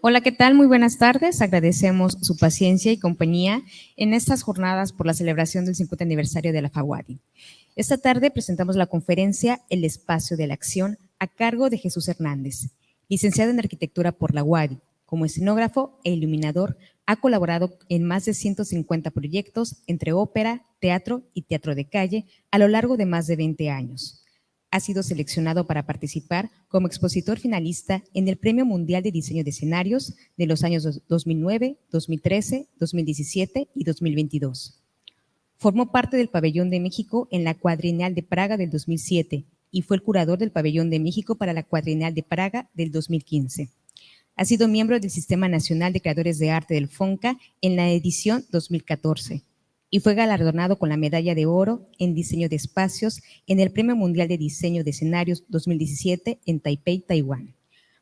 Hola, ¿qué tal? Muy buenas tardes. Agradecemos su paciencia y compañía en estas jornadas por la celebración del 50 aniversario de la FAWADI. Esta tarde presentamos la conferencia El Espacio de la Acción a cargo de Jesús Hernández, licenciado en Arquitectura por la UADY. Como escenógrafo e iluminador, ha colaborado en más de 150 proyectos entre ópera, teatro y teatro de calle a lo largo de más de 20 años. Ha sido seleccionado para participar como expositor finalista en el Premio Mundial de Diseño de Escenarios de los años 2009, 2013, 2017 y 2022. Formó parte del Pabellón de México en la Cuadrienal de Praga del 2007 y fue el curador del Pabellón de México para la Cuadrienal de Praga del 2015. Ha sido miembro del Sistema Nacional de Creadores de Arte del FONCA en la edición 2014 y fue galardonado con la Medalla de Oro en Diseño de Espacios en el Premio Mundial de Diseño de Escenarios 2017 en Taipei, Taiwán,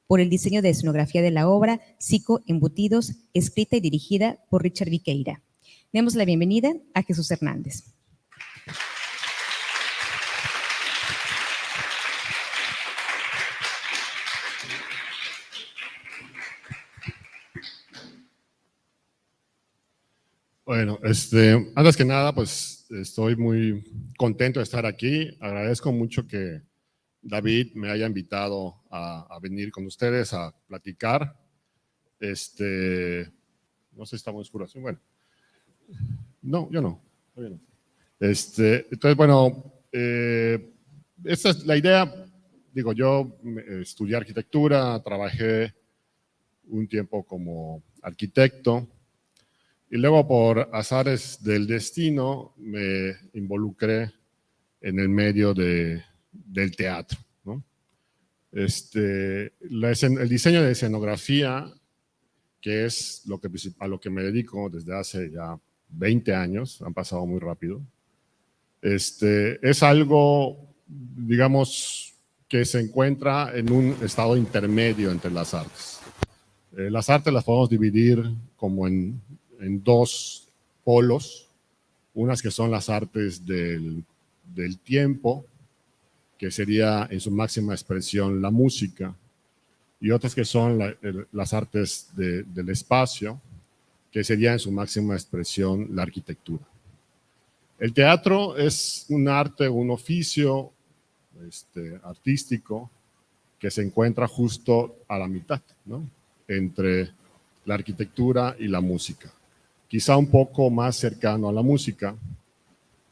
por el diseño de escenografía de la obra Psico Embutidos, escrita y dirigida por Richard Viqueira. Demos la bienvenida a Jesús Hernández. Bueno, antes que nada, pues estoy muy contento de estar aquí. Agradezco mucho que David me haya invitado a venir con ustedes a platicar. No sé si está muy oscuro así. Bueno, no, yo no. Entonces, bueno, esta es la idea. Digo, yo estudié arquitectura, trabajé un tiempo como arquitecto. Y luego, por azares del destino, me involucré en el medio del teatro, ¿no? El diseño de escenografía, que es a lo que me dedico desde hace ya 20 años, han pasado muy rápido, es algo, digamos, que se encuentra en un estado intermedio entre las artes. Las artes las podemos dividir como en dos polos, unas que son las artes del tiempo, que sería en su máxima expresión la música, y otras que son las artes del espacio, que sería en su máxima expresión la arquitectura. El teatro es un arte, un oficio artístico que se encuentra justo a la mitad, ¿no? Entre la arquitectura y la música. Quizá un poco más cercano a la música,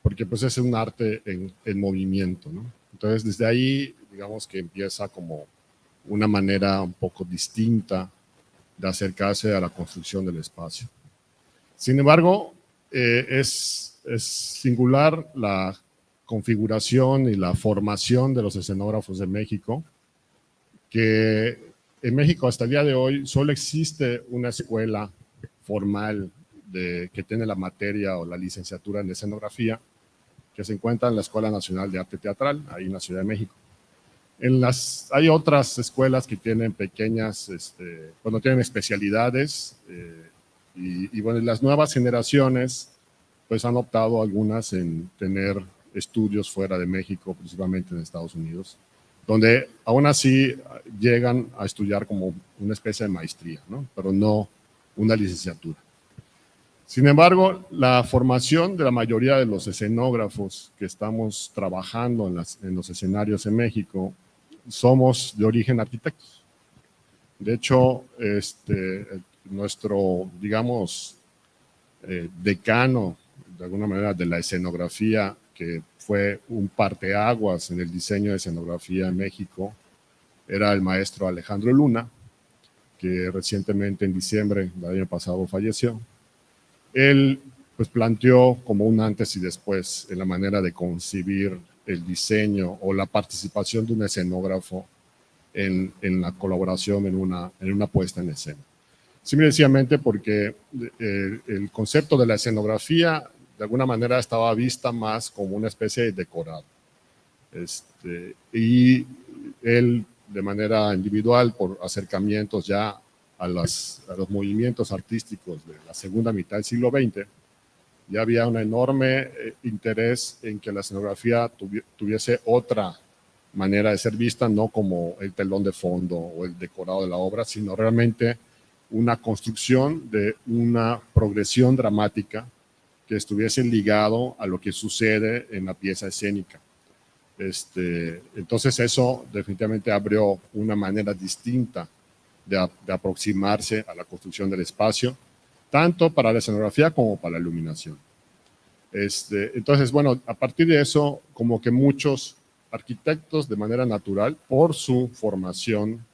porque pues es un arte en movimiento, ¿no? Entonces, desde ahí, digamos que empieza como una manera un poco distinta de acercarse a la construcción del espacio. Sin embargo, es singular la configuración y la formación de los escenógrafos de México, que en México hasta el día de hoy solo existe una escuela formal que tiene la materia o la licenciatura en escenografía, que se encuentra en la Escuela Nacional de Arte Teatral, ahí en la Ciudad de México. Hay otras escuelas que tienen pequeñas, tienen especialidades, y bueno, las nuevas generaciones pues han optado algunas en tener estudios fuera de México, principalmente en Estados Unidos, donde aún así llegan a estudiar como una especie de maestría, ¿no? Pero no una licenciatura. Sin embargo, la formación de la mayoría de los escenógrafos que estamos trabajando en los escenarios en México somos de origen arquitectos. De hecho, nuestro, digamos, decano, de alguna manera, de la escenografía, que fue un parteaguas en el diseño de escenografía en México, era el maestro Alejandro Luna, que recientemente en diciembre del año pasado falleció. Él pues planteó como un antes y después en la manera de concebir el diseño o la participación de un escenógrafo en la colaboración en una puesta en escena. Simplemente porque el concepto de la escenografía de alguna manera estaba vista más como una especie de decorado. Y él, de manera individual, por acercamientos ya a los movimientos artísticos de la segunda mitad del siglo XX, ya había un enorme interés en que la escenografía tuviese otra manera de ser vista, no como el telón de fondo o el decorado de la obra, sino realmente una construcción de una progresión dramática que estuviese ligado a lo que sucede en la pieza escénica. Entonces eso definitivamente abrió una manera distinta de aproximarse a la construcción del espacio, tanto para la escenografía como para la iluminación. Entonces, bueno, a partir de eso, como que muchos arquitectos de manera natural, por su formación,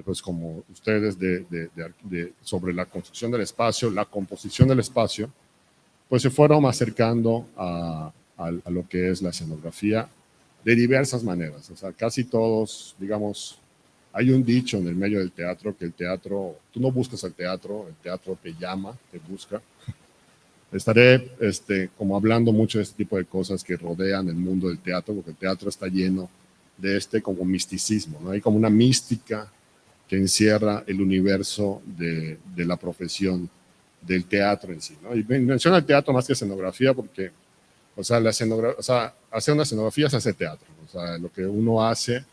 pues como ustedes sobre la construcción del espacio, la composición del espacio, pues se fueron acercando a lo que es la escenografía de diversas maneras. O sea, casi todos, digamos, hay un dicho en el medio del teatro que el teatro, tú no buscas el teatro te llama, te busca. Estaré como hablando mucho de este tipo de cosas que rodean el mundo del teatro, porque el teatro está lleno de como misticismo, ¿no? Hay como una mística que encierra el universo de la profesión del teatro en sí, ¿no? Y menciono el teatro más que escenografía porque, o sea, hacer una escenografía se hace teatro. O sea, lo que uno hace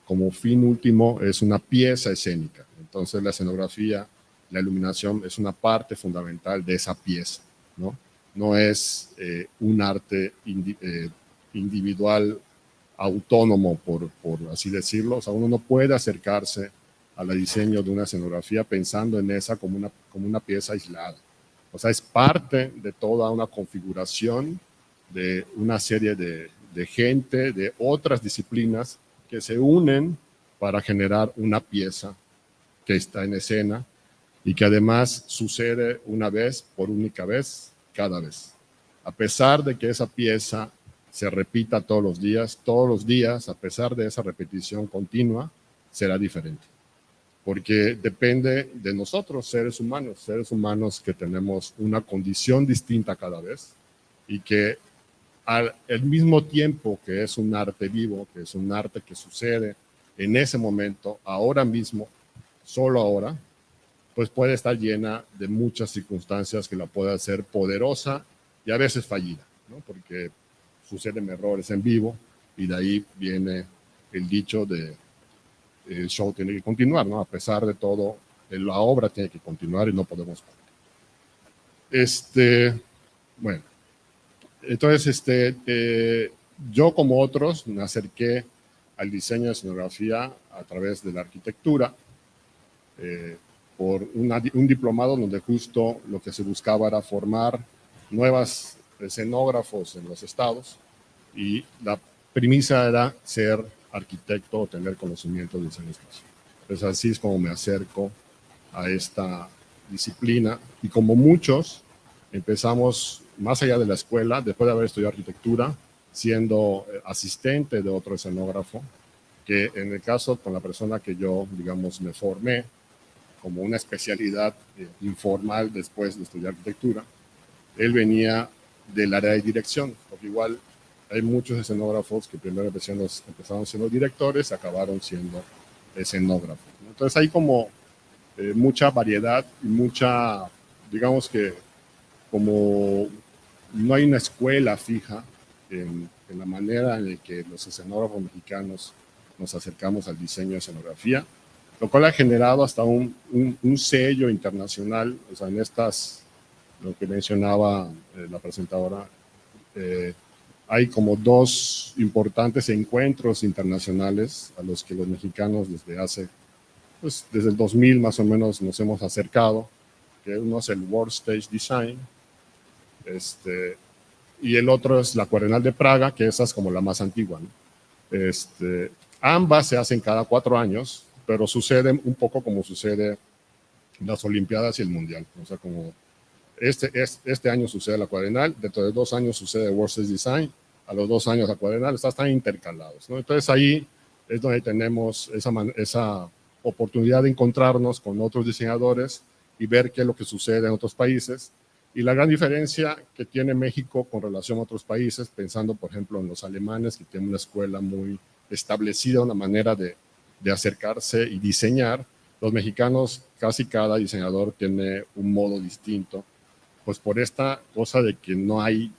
como fin último es una pieza escénica. Entonces la escenografía, la iluminación es una parte fundamental de esa pieza, ¿no? No es un arte individual, autónomo, por así decirlo. O sea, uno no puede acercarse al diseño de una escenografía pensando en esa como una pieza aislada. O sea, es parte de toda una configuración de una serie de gente, de otras disciplinas que se unen para generar una pieza que está en escena y que además sucede una vez por única vez, cada vez. A pesar de que esa pieza se repita todos los días, a pesar de esa repetición continua, será diferente. Porque depende de nosotros, seres humanos que tenemos una condición distinta cada vez y que al mismo tiempo que es un arte vivo, que es un arte que sucede en ese momento, ahora mismo, solo ahora, pues puede estar llena de muchas circunstancias que la pueden hacer poderosa y a veces fallida, ¿no? Porque suceden errores en vivo y de ahí viene el dicho de el show tiene que continuar, ¿no? A pesar de todo, la obra tiene que continuar y no podemos parar. Bueno, entonces, yo como otros me acerqué al diseño de escenografía a través de la arquitectura, por un diplomado donde justo lo que se buscaba era formar nuevos escenógrafos en los estados y la premisa era ser arquitecto o tener conocimiento de diseño espacial. Entonces así es como me acerco a esta disciplina y como muchos empezamos más allá de la escuela, después de haber estudiado arquitectura, siendo asistente de otro escenógrafo, que en el caso con la persona que yo, digamos, me formé como una especialidad informal después de estudiar arquitectura, él venía del área de dirección, porque igual hay muchos escenógrafos que primero empezaron siendo directores, acabaron siendo escenógrafos, ¿no? Entonces hay como mucha variedad y mucha, digamos que como no hay una escuela fija en la manera en la que los escenógrafos mexicanos nos acercamos al diseño de escenografía, lo cual ha generado hasta un sello internacional, o sea, en lo que mencionaba la presentadora, hay como 2 importantes encuentros internacionales a los que los mexicanos desde el 2000 más o menos nos hemos acercado, que uno es el World Stage Design, y el otro es la Cuarenal de Praga, que esa es como la más antigua, ¿no? Ambas se hacen cada 4 años, pero suceden un poco como sucede las Olimpiadas y el Mundial. O sea, como este año sucede la Cuarenal, dentro de 2 años sucede World Stage Design, a los 2 años la Cuarenal, están intercalados, ¿no? Entonces ahí es donde tenemos esa oportunidad de encontrarnos con otros diseñadores y ver qué es lo que sucede en otros países. Y la gran diferencia que tiene México con relación a otros países, pensando por ejemplo en los alemanes, que tienen una escuela muy establecida, una manera de acercarse y diseñar, los mexicanos, casi cada diseñador tiene un modo distinto, pues por esta cosa de que no hay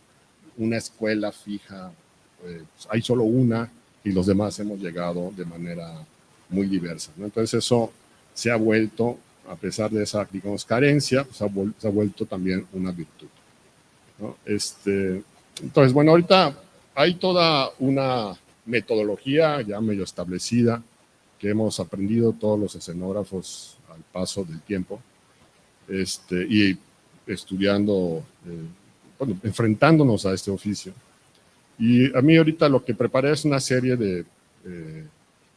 una escuela fija, pues hay solo una y los demás hemos llegado de manera muy diversa, ¿no? Entonces eso se ha vuelto a pesar de esa, digamos, carencia, pues se ha vuelto también una virtud, ¿no? Entonces, bueno, ahorita hay toda una metodología ya medio establecida que hemos aprendido todos los escenógrafos al paso del tiempo, y estudiando, bueno, enfrentándonos a este oficio. Y a mí ahorita lo que preparé es una serie de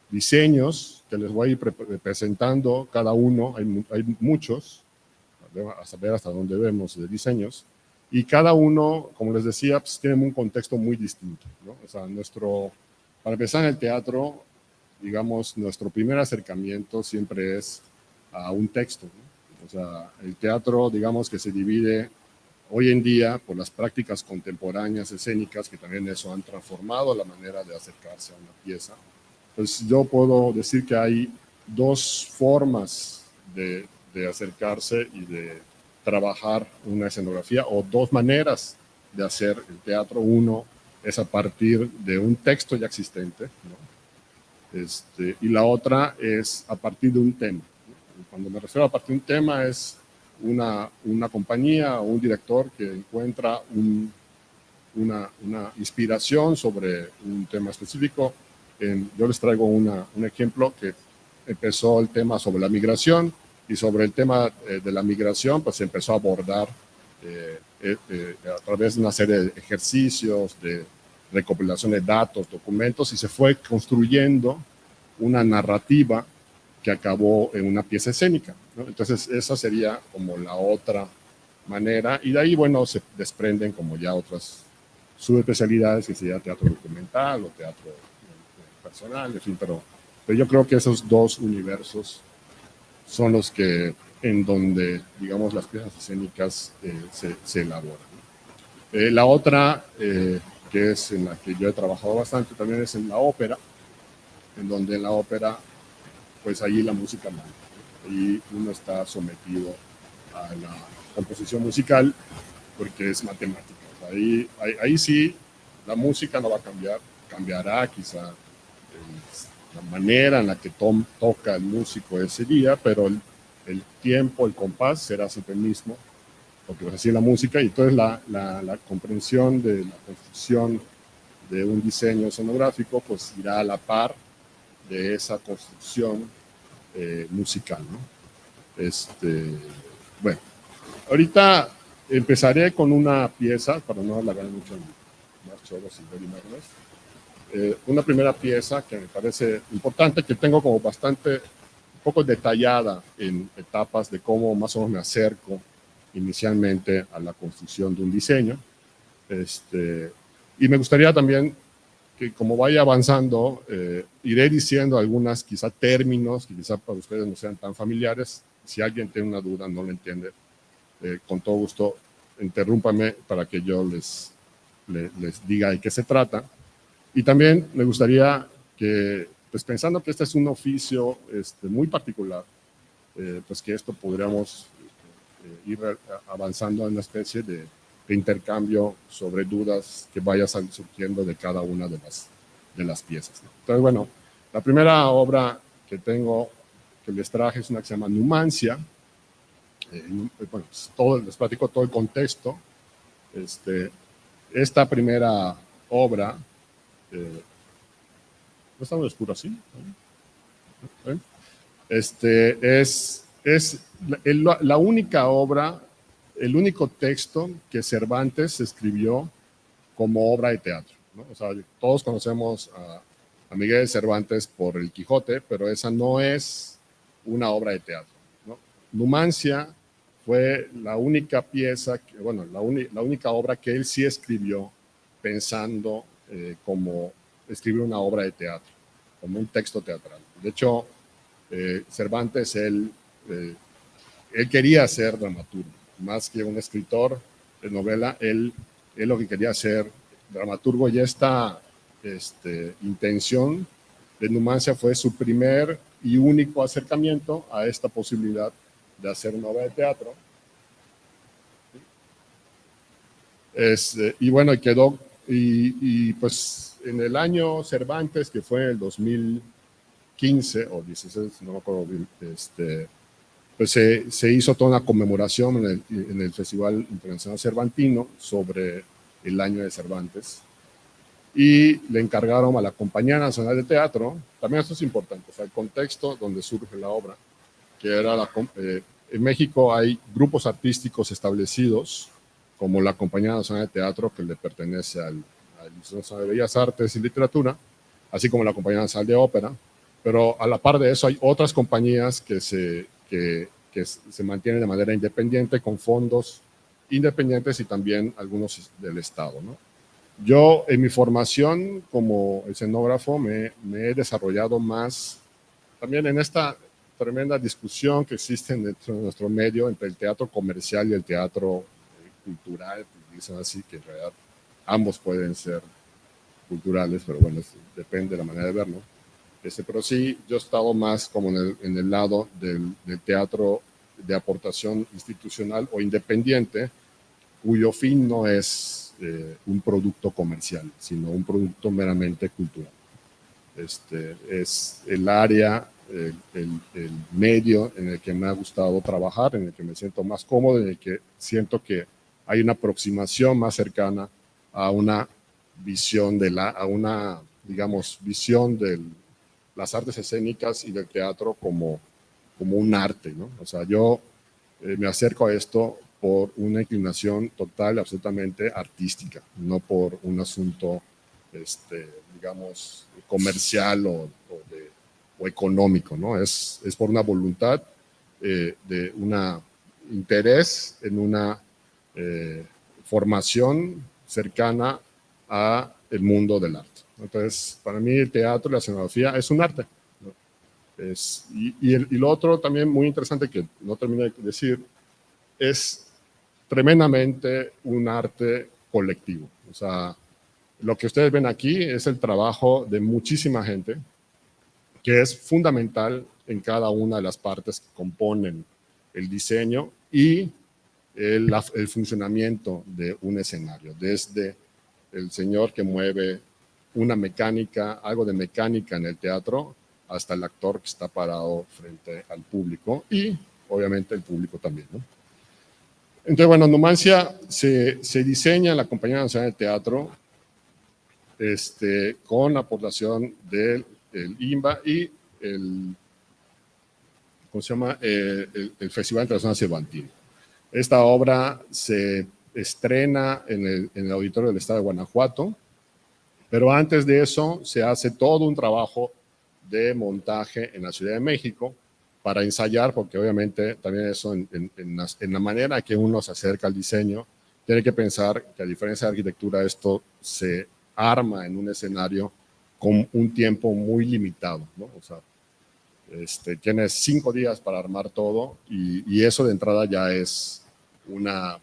diseños que les voy a ir presentando hay muchos, a saber hasta dónde vemos de diseños, y cada uno, como les decía, pues tiene un contexto muy distinto, ¿no? O sea, para empezar en el teatro, digamos, nuestro primer acercamiento siempre es a un texto, ¿no? O sea, el teatro, digamos que se divide hoy en día por las prácticas contemporáneas escénicas, que también eso han transformado la manera de acercarse a una pieza. Pues yo puedo decir que hay dos formas de acercarse y de trabajar una escenografía, o dos maneras de hacer el teatro. Uno es a partir de un texto ya existente, ¿no? Y la otra es a partir de un tema. Cuando me refiero a partir de un tema es una compañía o un director que encuentra una inspiración sobre un tema específico. Yo les traigo un ejemplo que empezó el tema sobre la migración, y sobre el tema de la migración pues se empezó a abordar a través de una serie de ejercicios, de recopilación de datos, documentos, y se fue construyendo una narrativa que acabó en una pieza escénica, ¿no? Entonces esa sería como la otra manera, y de ahí, bueno, se desprenden como ya otras subespecialidades, que sería teatro documental o teatro personal, en fin, pero yo creo que esos dos universos son los que, en donde, digamos, las piezas escénicas se elaboran. La otra, que es en la que yo he trabajado bastante, también es en la ópera, en donde en la ópera, pues allí la música manda, ¿no? Y uno está sometido a la composición musical porque es matemática. O sea, ahí sí, la música no va a cambiar, cambiará quizá la manera en la que toca el músico ese día, pero el tiempo, el compás será siempre el mismo, porque pues así es la música. Y entonces la comprensión de la construcción de un diseño escenográfico pues irá a la par de esa construcción musical, ¿no? Bueno, ahorita empezaré con una pieza, para no alargar mucho más choros y ver imágenes. Una primera pieza que me parece importante, que tengo como bastante, un poco detallada en etapas de cómo más o menos me acerco inicialmente a la construcción de un diseño. Y me gustaría también que, como vaya avanzando, iré diciendo algunas quizá términos que quizá para ustedes no sean tan familiares. Si alguien tiene una duda, no lo entiende, con todo gusto interrúmpame para que yo les diga de qué se trata. Y también me gustaría que, pues pensando que este es un oficio muy particular, pues que esto podríamos ir avanzando en una especie de intercambio sobre dudas que vaya surgiendo de cada una de las piezas, ¿no? Entonces, bueno, la primera obra que les traje es una que se llama Numancia. Bueno, pues les platico todo el contexto. Esta primera obra, ¿no está muy oscuro así? Es la única obra, el único texto que Cervantes escribió como obra de teatro, ¿no? O sea, todos conocemos a Miguel de Cervantes por el Quijote, pero esa no es una obra de teatro, ¿no? Numancia fue la única pieza, bueno, la única obra que él sí escribió pensando como escribir una obra de teatro, como un texto teatral. De hecho, Cervantes, él quería ser dramaturgo, más que un escritor de novela. Él lo que quería ser dramaturgo, y esta intención de Numancia fue su primer y único acercamiento a esta posibilidad de hacer una obra de teatro. Y bueno, quedó, y pues en el año Cervantes, que fue el 2015 o 16, no me acuerdo bien, pues se hizo toda una conmemoración en el Festival Internacional Cervantino sobre el año de Cervantes, y le encargaron a la Compañía Nacional de Teatro, también esto es importante, o sea, el contexto donde surge la obra, que era en México hay grupos artísticos establecidos, como la Compañía Nacional de Teatro, que le pertenece al Instituto Nacional de Bellas Artes y Literatura, así como la Compañía Nacional de Ópera, pero a la par de eso hay otras compañías que se mantienen de manera independiente, con fondos independientes y también algunos del Estado, ¿no? Yo, en mi formación como escenógrafo, me he desarrollado más también en esta tremenda discusión que existe dentro de nuestro medio entre el teatro comercial y el teatro cultural, dicen así, que en realidad ambos pueden ser culturales, pero bueno, depende de la manera de verlo. Pero sí, yo he estado más como en el lado del teatro de aportación institucional o independiente, cuyo fin no es un producto comercial, sino un producto meramente cultural. Es el área, el medio en el que me ha gustado trabajar, en el que me siento más cómodo, en el que siento que hay una aproximación más cercana a una visión digamos, visión de las artes escénicas y del teatro como un arte, ¿no? O sea, yo me acerco a esto por una inclinación total, absolutamente artística, no por un asunto, digamos, comercial o económico, ¿no? Es por una voluntad de un interés en una formación cercana a el mundo del arte. Entonces, para mí el teatro y la escenografía es un arte, ¿no? Y lo otro también muy interesante que no terminé de decir, es tremendamente un arte colectivo. O sea, lo que ustedes ven aquí es el trabajo de muchísima gente, que es fundamental en cada una de las partes que componen el diseño y el funcionamiento de un escenario, desde el señor que mueve una mecánica, algo de mecánica en el teatro, hasta el actor que está parado frente al público y obviamente el público también, ¿no? Entonces, bueno, Numancia se diseña en la Compañía Nacional de Teatro con la aportación del INBA y ¿cómo se llama? El Festival Internacional Cervantino. Esta obra se estrena en el Auditorio del Estado de Guanajuato, pero antes de eso se hace todo un trabajo de montaje en la Ciudad de México para ensayar, porque obviamente también eso en la manera que uno se acerca al diseño, tiene que pensar que a diferencia de arquitectura, esto se arma en un escenario con un tiempo muy limitado, ¿no? O sea, tienes 5 días para armar todo y eso de entrada ya es una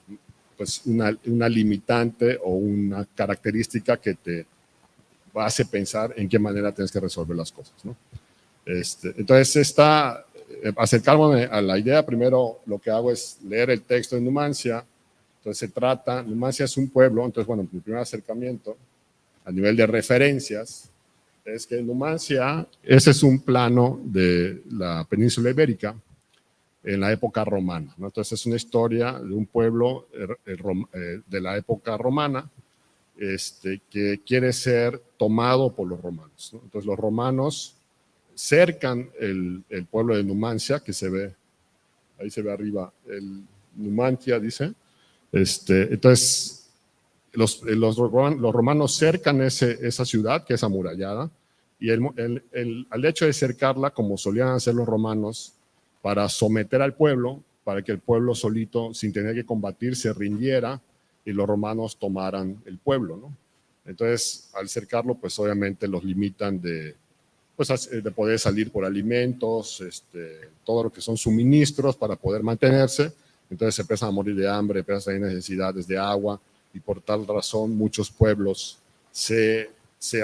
limitante o una característica que te hace pensar en qué manera tienes que resolver las cosas, ¿no? Entonces, acercarme a la idea, primero lo que hago es leer el texto de Numancia. Entonces Numancia es un pueblo, entonces bueno, mi primer acercamiento a nivel de referencias es que Numancia, ese es un plano de la península ibérica en la época romana, ¿no? Entonces es una historia de un pueblo de la época romana que quiere ser tomado por los romanos, ¿no? Entonces los romanos cercan el pueblo de Numancia, que se ve, ahí se ve arriba, el Numantia dice, entonces los romanos cercan esa ciudad que es amurallada, y al hecho de cercarla, como solían hacer los romanos, para someter al pueblo, para que el pueblo solito, sin tener que combatir, se rindiera y los romanos tomaran el pueblo, ¿no? Entonces, al cercarlo, pues obviamente los limitan de poder salir por alimentos, todo lo que son suministros para poder mantenerse. Entonces se empiezan a morir de hambre, empiezan a tener necesidades de agua, y por tal razón muchos pueblos se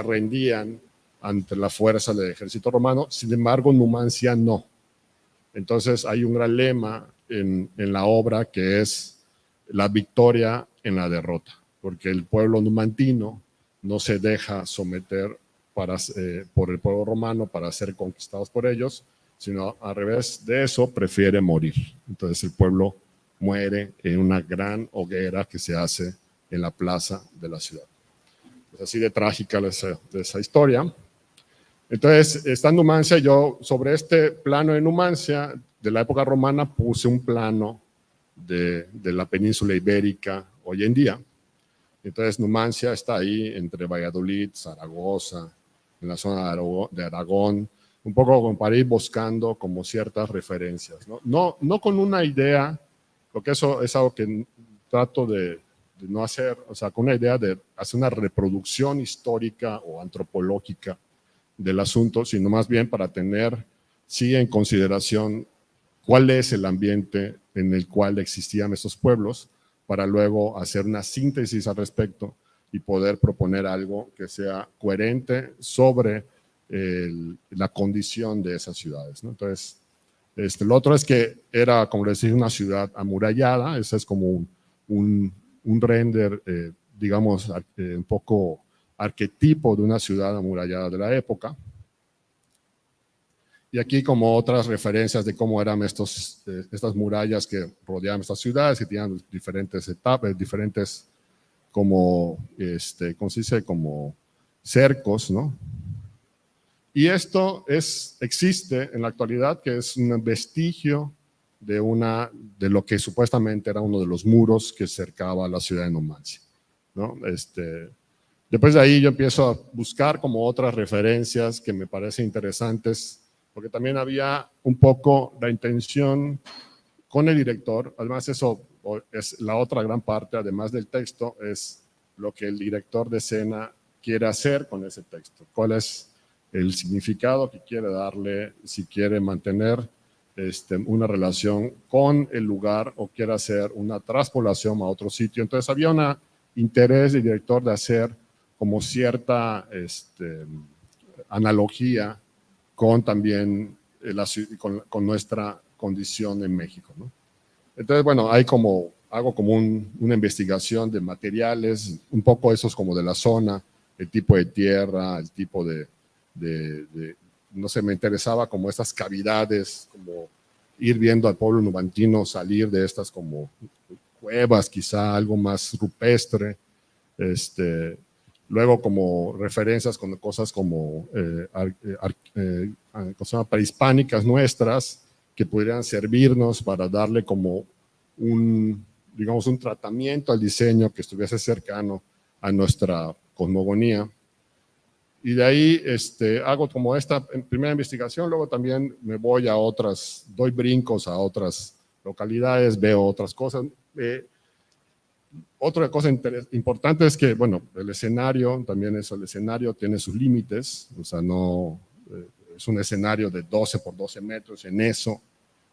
rendían ante la fuerza del ejército romano. Sin embargo, Numancia no. Entonces hay un gran lema en la obra, que es la victoria en la derrota, porque el pueblo numantino no se deja someter por el pueblo romano para ser conquistados por ellos, sino al revés de eso prefiere morir. Entonces el pueblo muere en una gran hoguera que se hace en la plaza de la ciudad. Es así de trágica esa historia. Entonces, está en Numancia, yo sobre este plano de Numancia, de la época romana, puse un plano de la península ibérica hoy en día. Entonces, Numancia está ahí entre Valladolid, Zaragoza, en la zona de Aragón, un poco como para ir buscando como ciertas referencias, ¿no? No con una idea, porque eso es algo que trato de no hacer, o sea, con una idea de hacer una reproducción histórica o antropológica del asunto, sino más bien para tener, sí, en consideración cuál es el ambiente en el cual existían estos pueblos, para luego hacer una síntesis al respecto y poder proponer algo que sea coherente sobre la condición de esas ciudades, ¿no? Entonces, lo otro es que era, como les dije, una ciudad amurallada. Ese es como un render, digamos, un poco arquetipo de una ciudad amurallada de la época. Y aquí como otras referencias de cómo eran estas murallas que rodeaban estas ciudades, que tenían diferentes etapas, diferentes como, ¿cómo se dice? Como cercos, ¿no? Y esto existe en la actualidad, que es un vestigio de lo que supuestamente era uno de los muros que cercaba la ciudad de Numancia, ¿no? Después de ahí yo empiezo a buscar como otras referencias que me parecen interesantes, porque también había un poco la intención con el director, además eso es la otra gran parte, además del texto, es lo que el director de escena quiere hacer con ese texto, cuál es el significado que quiere darle, si quiere mantener una relación con el lugar o quiere hacer una traspolación a otro sitio. Entonces había un interés del director de hacer como cierta analogía con también con nuestra condición en México, ¿no? Entonces, bueno, hago como una investigación de materiales, un poco esos como de la zona, el tipo de tierra, el tipo no sé, me interesaba como estas cavidades, como ir viendo al pueblo numantino salir de estas como cuevas, quizá algo más rupestre, luego como referencias con cosas como cosas prehispánicas nuestras que pudieran servirnos para darle como digamos, un tratamiento al diseño que estuviese cercano a nuestra cosmogonía. Y de ahí hago como esta primera investigación, luego también me voy a otras, doy brincos a otras localidades, veo otras cosas. Otra cosa importante es que, bueno, el escenario, también eso, el escenario tiene sus límites, o sea, no es un escenario de 12 por 12 metros, en eso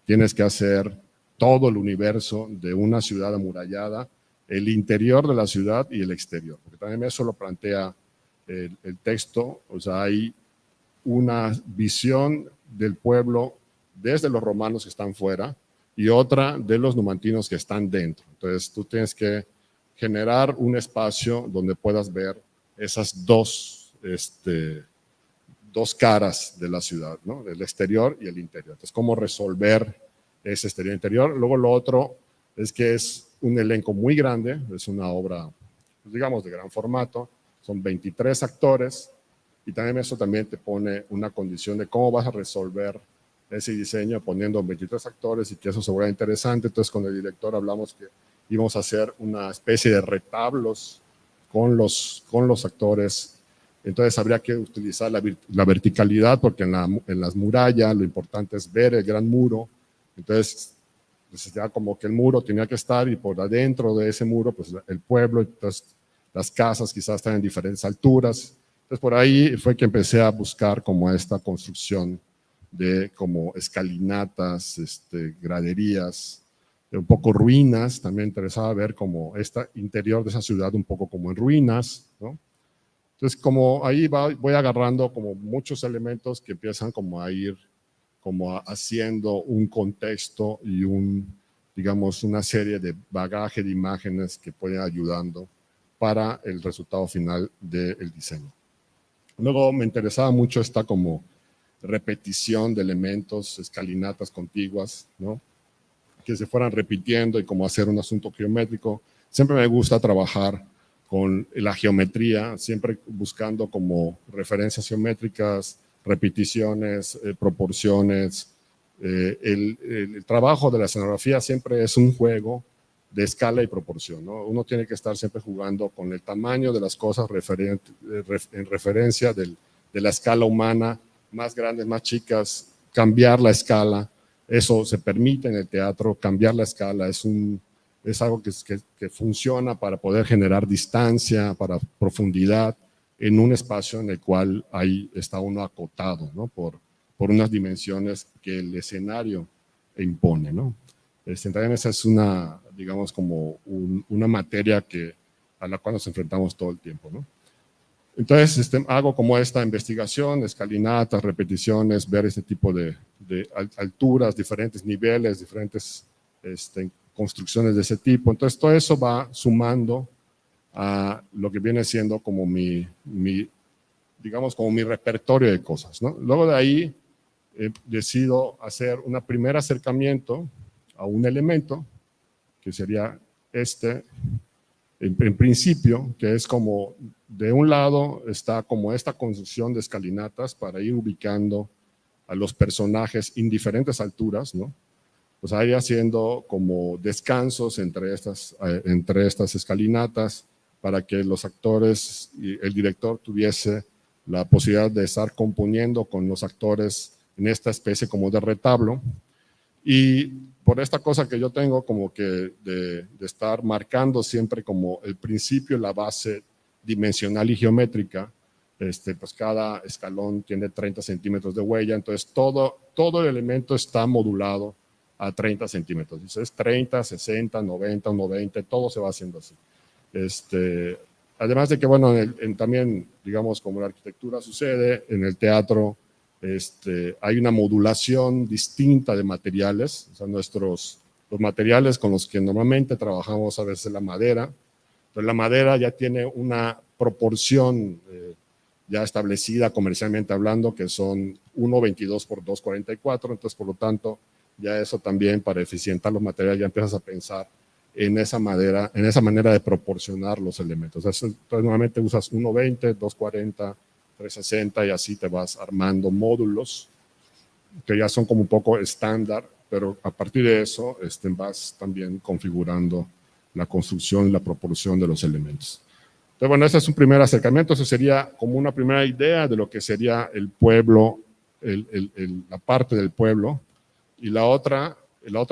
tienes que hacer todo el universo de una ciudad amurallada, el interior de la ciudad y el exterior, porque también eso lo plantea el texto, o sea, hay una visión del pueblo desde los romanos que están fuera y otra de los numantinos que están dentro. Entonces tú tienes que generar un espacio donde puedas ver esas dos caras de la ciudad, ¿no? El exterior y el interior. Entonces, ¿cómo resolver ese exterior e interior? Luego lo otro es que es un elenco muy grande, es una obra, digamos, de gran formato, son 23 actores, y también eso también te pone una condición de cómo vas a resolver ese diseño poniendo 23 actores y que eso se vuelva interesante. Entonces con el director hablamos que íbamos a hacer una especie de retablos con los actores. Entonces habría que utilizar la verticalidad porque en las murallas lo importante es ver el gran muro. Entonces pues ya como que el muro tenía que estar y por adentro de ese muro pues el pueblo, entonces las casas quizás están en diferentes alturas. Entonces por ahí fue que empecé a buscar como esta construcción de como escalinatas, graderías, un poco ruinas. También me interesaba ver como este interior de esa ciudad un poco como en ruinas, ¿no? Entonces como ahí voy agarrando como muchos elementos que empiezan como a ir como haciendo un contexto y digamos, una serie de bagaje de imágenes que pueden ayudando para el resultado final del diseño. Luego me interesaba mucho esta como repetición de elementos, escalinatas contiguas, ¿no? Que se fueran repitiendo y como hacer un asunto geométrico. Siempre me gusta trabajar con la geometría, siempre buscando como referencias geométricas, repeticiones, proporciones. El trabajo de la escenografía siempre es un juego de escala y proporción, ¿no? Uno tiene que estar siempre jugando con el tamaño de las cosas en referencia de la escala humana, más grandes, más chicas, cambiar la escala. Eso se permite en el teatro, cambiar la escala, es algo que funciona para poder generar distancia, para profundidad en un espacio en el cual ahí está uno acotado, ¿no? Por unas dimensiones que el escenario impone, ¿no? También esa es una, digamos, como una materia a la cual nos enfrentamos todo el tiempo, ¿no? Entonces, hago como esta investigación, escalinatas, repeticiones, ver este tipo de alturas, diferentes niveles, diferentes construcciones de ese tipo. Entonces, todo eso va sumando a lo que viene siendo como digamos, como mi repertorio de cosas, ¿no? Luego de ahí, decido hacer un primer acercamiento a un elemento, que sería en principio, que es como, de un lado está como esta construcción de escalinatas para ir ubicando a los personajes en diferentes alturas, ¿no? Pues ahí haciendo como descansos entre estas escalinatas para que los actores y el director tuviese la posibilidad de estar componiendo con los actores en esta especie como de retablo. Y por esta cosa que yo tengo como que de estar marcando siempre como el principio, la base dimensional y geométrica, pues cada escalón tiene 30 centímetros de huella, entonces todo el elemento está modulado a 30 centímetros. Entonces 30, 60, 90, 120, todo se va haciendo así. Además de que, bueno, también, digamos, como la arquitectura sucede, en el teatro hay una modulación distinta de materiales. O sea, los materiales con los que normalmente trabajamos a veces la madera, pero la madera ya tiene una proporción ya establecida comercialmente hablando, que son 1,22 por 2,44, entonces por lo tanto ya eso también para eficientar los materiales ya empiezas a pensar en esa manera de proporcionar los elementos. Entonces normalmente usas 1,20, 2,40, 360 y así te vas armando módulos que ya son como un poco estándar, pero a partir de eso vas también configurando la construcción y la proporción de los elementos. Entonces, bueno, ese es un primer acercamiento, eso sería como una primera idea de lo que sería el pueblo, la parte del pueblo, y la otra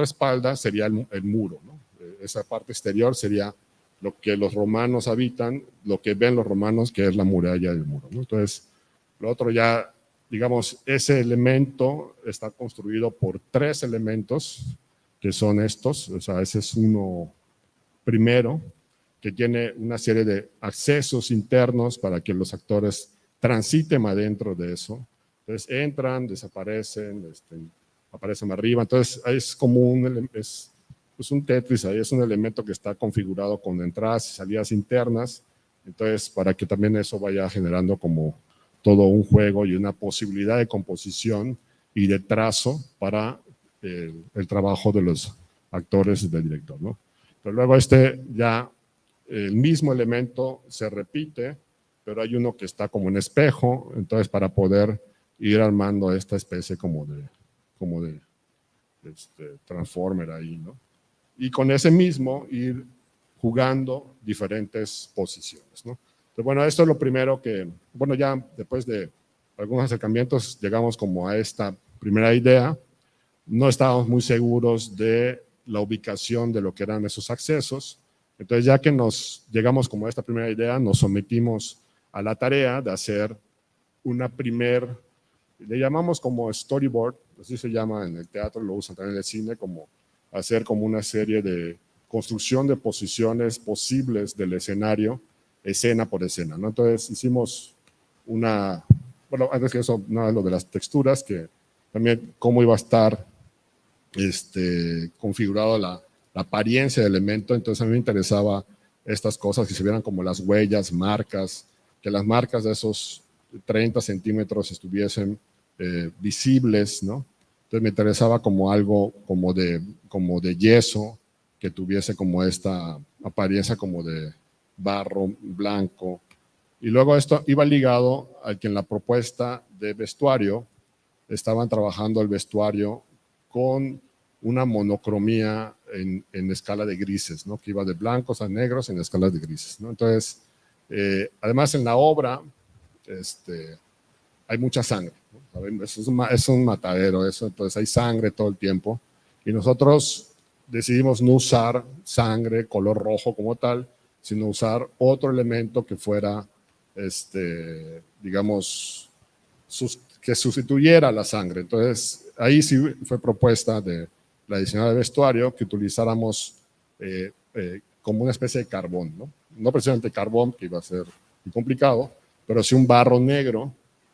espalda sería el muro, ¿no? Esa parte exterior sería lo que los romanos habitan, lo que ven los romanos, que es la muralla del muro, ¿no? Entonces, lo otro ya, digamos, ese elemento está construido por 3 elementos, que son estos, o sea, ese es uno primero, que tiene una serie de accesos internos para que los actores transiten adentro de eso. Entonces, entran, desaparecen, aparecen arriba, entonces es como es un Tetris, ahí es un elemento que está configurado con entradas y salidas internas, entonces para que también eso vaya generando como todo un juego y una posibilidad de composición y de trazo para el trabajo de los actores y del director, ¿no? Pero luego ya el mismo elemento se repite, pero hay uno que está como en espejo, entonces para poder ir armando esta especie como de transformer ahí, ¿no? Y con ese mismo ir jugando diferentes posiciones, ¿no? Entonces, bueno, esto es lo primero bueno, ya después de algunos acercamientos llegamos como a esta primera idea. No estábamos muy seguros de la ubicación de lo que eran esos accesos. Entonces, ya que llegamos como a esta primera idea, nos sometimos a la tarea de hacer le llamamos como storyboard, así se llama en el teatro, lo usan también en el cine, como hacer como una serie de construcción de posiciones posibles del escenario, escena por escena, ¿no? Entonces hicimos bueno, antes que eso, nada, lo de las texturas, que también cómo iba a estar configurado la apariencia del elemento, entonces a mí me interesaba estas cosas, que se vieran como las huellas, marcas, que las marcas de esos 30 centímetros estuviesen visibles, ¿no? Entonces me interesaba como algo como de yeso, que tuviese como esta apariencia como de barro blanco. Y luego esto iba ligado a que en la propuesta de vestuario estaban trabajando el vestuario con una monocromía en escala de grises, ¿no? Que iba de blancos a negros en escalas de grises, ¿no? Entonces, además en la obra hay mucha sangre, ¿no? Es un matadero eso, entonces hay sangre todo el tiempo. Y nosotros decidimos no usar sangre color rojo como tal, sino usar otro elemento que fuera, digamos, que sustituyera la sangre. Entonces, ahí sí fue propuesta de la diseñadora de vestuario que utilizáramos como una especie de carbón, ¿no? No precisamente carbón, que iba a ser muy complicado, pero sí un barro negro.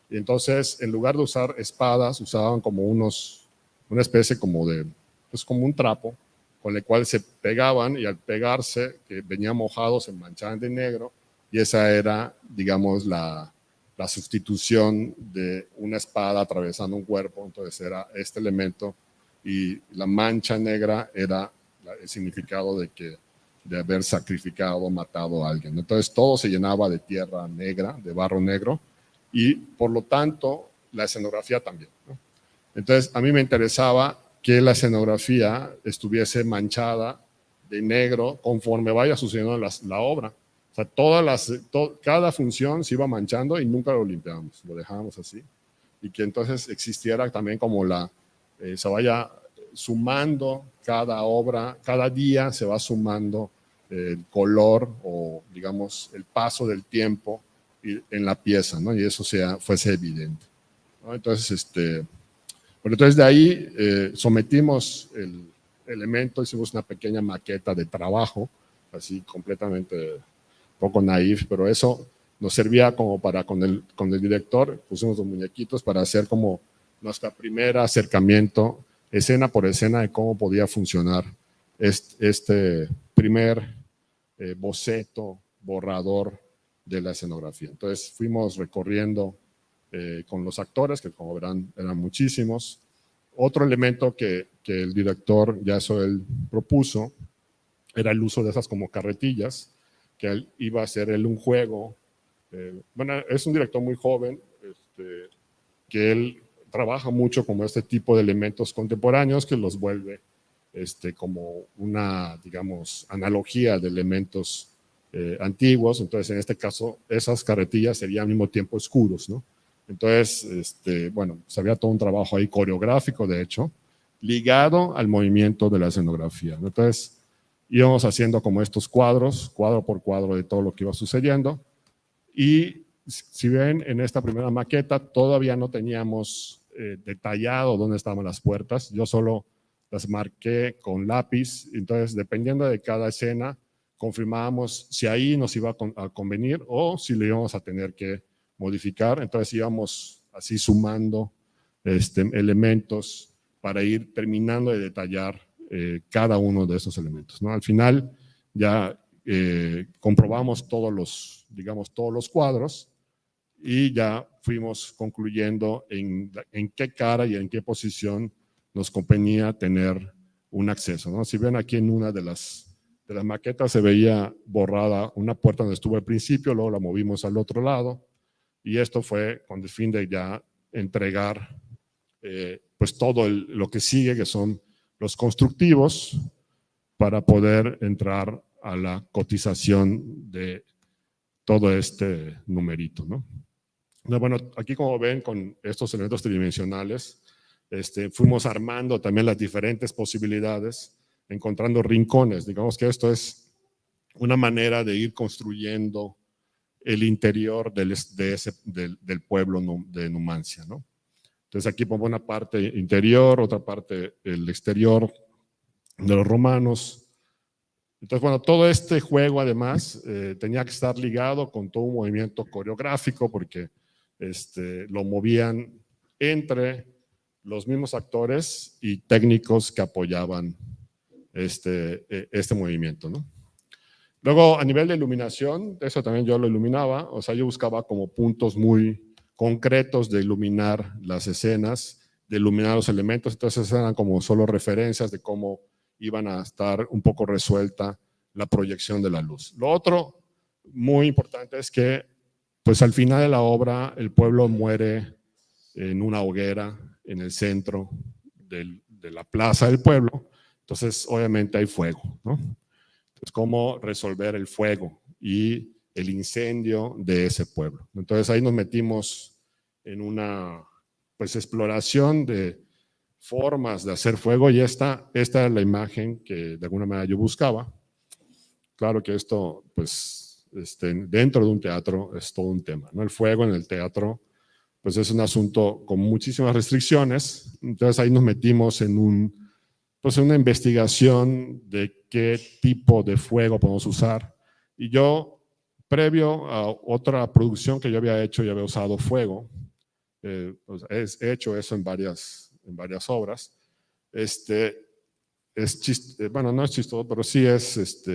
Y entonces, en lugar de usar espadas, usaban como una especie como de, pues como un trapo, con el cual se pegaban y al pegarse, que venía mojado, se manchaban de negro, y esa era, digamos, la sustitución de una espada atravesando un cuerpo. Entonces era este elemento, y la mancha negra era el significado de haber sacrificado, matado a alguien. Entonces todo se llenaba de tierra negra, de barro negro, y por lo tanto la escenografía también, ¿no? Entonces a mí me interesaba que la escenografía estuviese manchada de negro conforme vaya sucediendo la obra. O sea, cada función se iba manchando y nunca lo limpiábamos, lo dejábamos así. Y que entonces existiera también como se vaya sumando cada obra, cada día se va sumando el color o, digamos, el paso del tiempo en la pieza, ¿no? Y eso fuese evidente, ¿no? Entonces, bueno, entonces de ahí sometimos el elemento, hicimos una pequeña maqueta de trabajo, así completamente poco naif, pero eso nos servía como para con el director, pusimos los muñequitos para hacer como nuestra primera acercamiento, escena por escena, de cómo podía funcionar este primer boceto, borrador de la escenografía. Entonces fuimos recorriendo con los actores, que como verán eran muchísimos. Otro elemento que el director, ya eso él propuso, era el uso de esas como carretillas, que él iba a hacer él un juego. Bueno, es un director muy joven, que él trabaja mucho como este tipo de elementos contemporáneos que los vuelve como una, digamos, analogía de elementos antiguos. Entonces, en este caso, esas carretillas serían al mismo tiempo escudos, ¿no? Entonces, bueno, se había todo un trabajo ahí coreográfico, de hecho, ligado al movimiento de la escenografía, ¿no? Entonces, íbamos haciendo como estos cuadros, cuadro por cuadro de todo lo que iba sucediendo. Y si ven, en esta primera maqueta todavía no teníamos detallado dónde estaban las puertas. Yo solo las marqué con lápiz. Entonces, dependiendo de cada escena, confirmábamos si ahí nos iba a convenir o si lo íbamos a tener que modificar. Entonces íbamos así sumando elementos para ir terminando de detallar cada uno de esos elementos, ¿no? Al final ya comprobamos digamos, todos los cuadros y ya fuimos concluyendo en qué cara y en qué posición nos convenía tener un acceso, ¿no? Si ven aquí en una de las maquetas se veía borrada una puerta donde estuvo al principio, luego la movimos al otro lado, y esto fue con el fin de ya entregar pues todo lo que sigue, que son los constructivos, para poder entrar a la cotización de todo este numerito, ¿no? Bueno, aquí como ven, con estos elementos tridimensionales, fuimos armando también las diferentes posibilidades, encontrando rincones. Digamos que esto es una manera de ir construyendo el interior del pueblo de Numancia, ¿no? Entonces aquí pongo una parte interior, otra parte el exterior de los romanos. Entonces, bueno, todo este juego además tenía que estar ligado con todo un movimiento coreográfico, porque lo movían entre los mismos actores y técnicos que apoyaban este movimiento, ¿no? Luego, a nivel de iluminación, eso también yo lo iluminaba, o sea, yo buscaba como puntos muy concretos de iluminar las escenas, de iluminar los elementos. Entonces eran como solo referencias de cómo iban a estar un poco resuelta la proyección de la luz. Lo otro muy importante es que pues al final de la obra el pueblo muere en una hoguera en el centro de la plaza del pueblo. Entonces obviamente hay fuego, ¿no? Entonces, ¿cómo resolver el fuego y el incendio de ese pueblo? Entonces ahí nos metimos en una pues exploración de formas de hacer fuego, y esta es la imagen que de alguna manera yo buscaba. Claro que esto pues dentro de un teatro es todo un tema, ¿no? El fuego en el teatro pues es un asunto con muchísimas restricciones. Entonces ahí nos metimos en una investigación de qué tipo de fuego podemos usar. Y yo, previo a otra producción que yo había hecho, ya había usado fuego. Pues he hecho eso en varias obras. Bueno, no es chistoso, pero sí es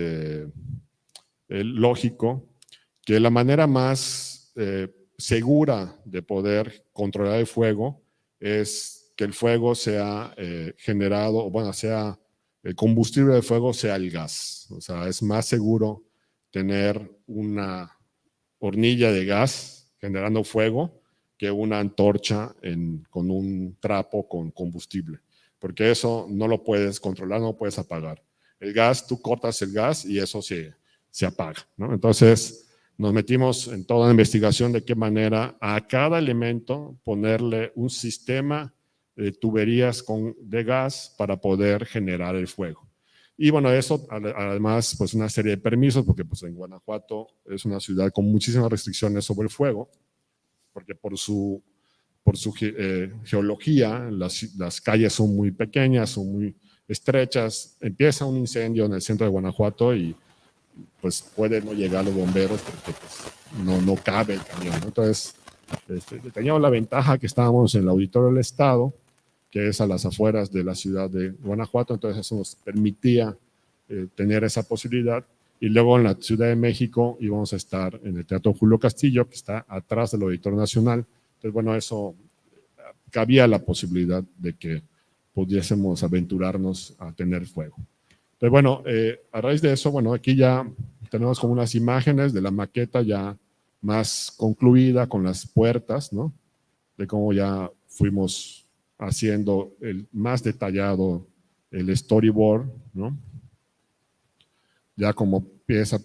lógico que la manera más segura de poder controlar el fuego es que el fuego sea generado, bueno, sea el combustible de fuego sea el gas. O sea, es más seguro tener una hornilla de gas generando fuego que una antorcha con un trapo con combustible, porque eso no lo puedes controlar, no lo puedes apagar. El gas, tú cortas el gas y eso se apaga, ¿no? Entonces nos metimos en toda la investigación de qué manera a cada elemento ponerle un sistema de tuberías de gas para poder generar el fuego. Y bueno, eso además pues una serie de permisos, porque pues en Guanajuato es una ciudad con muchísimas restricciones sobre el fuego, porque por su geología, las calles son muy pequeñas, son muy estrechas. Empieza un incendio en el centro de Guanajuato y pues pueden no llegar los bomberos porque pues, no cabe el camión, ¿no? Entonces, teníamos la ventaja que estábamos en el Auditorio del Estado, que es a las afueras de la ciudad de Guanajuato. Entonces eso nos permitía tener esa posibilidad. Y luego en la Ciudad de México íbamos a estar en el Teatro Julio Castillo, que está atrás del Auditorio Nacional. Entonces, bueno, eso cabía la posibilidad de que pudiésemos aventurarnos a tener fuego. Entonces, bueno, a raíz de eso, bueno, aquí ya tenemos como unas imágenes de la maqueta ya más concluida con las puertas, ¿no? De cómo ya fuimos haciendo más detallado el storyboard, ¿no? Ya como pieza,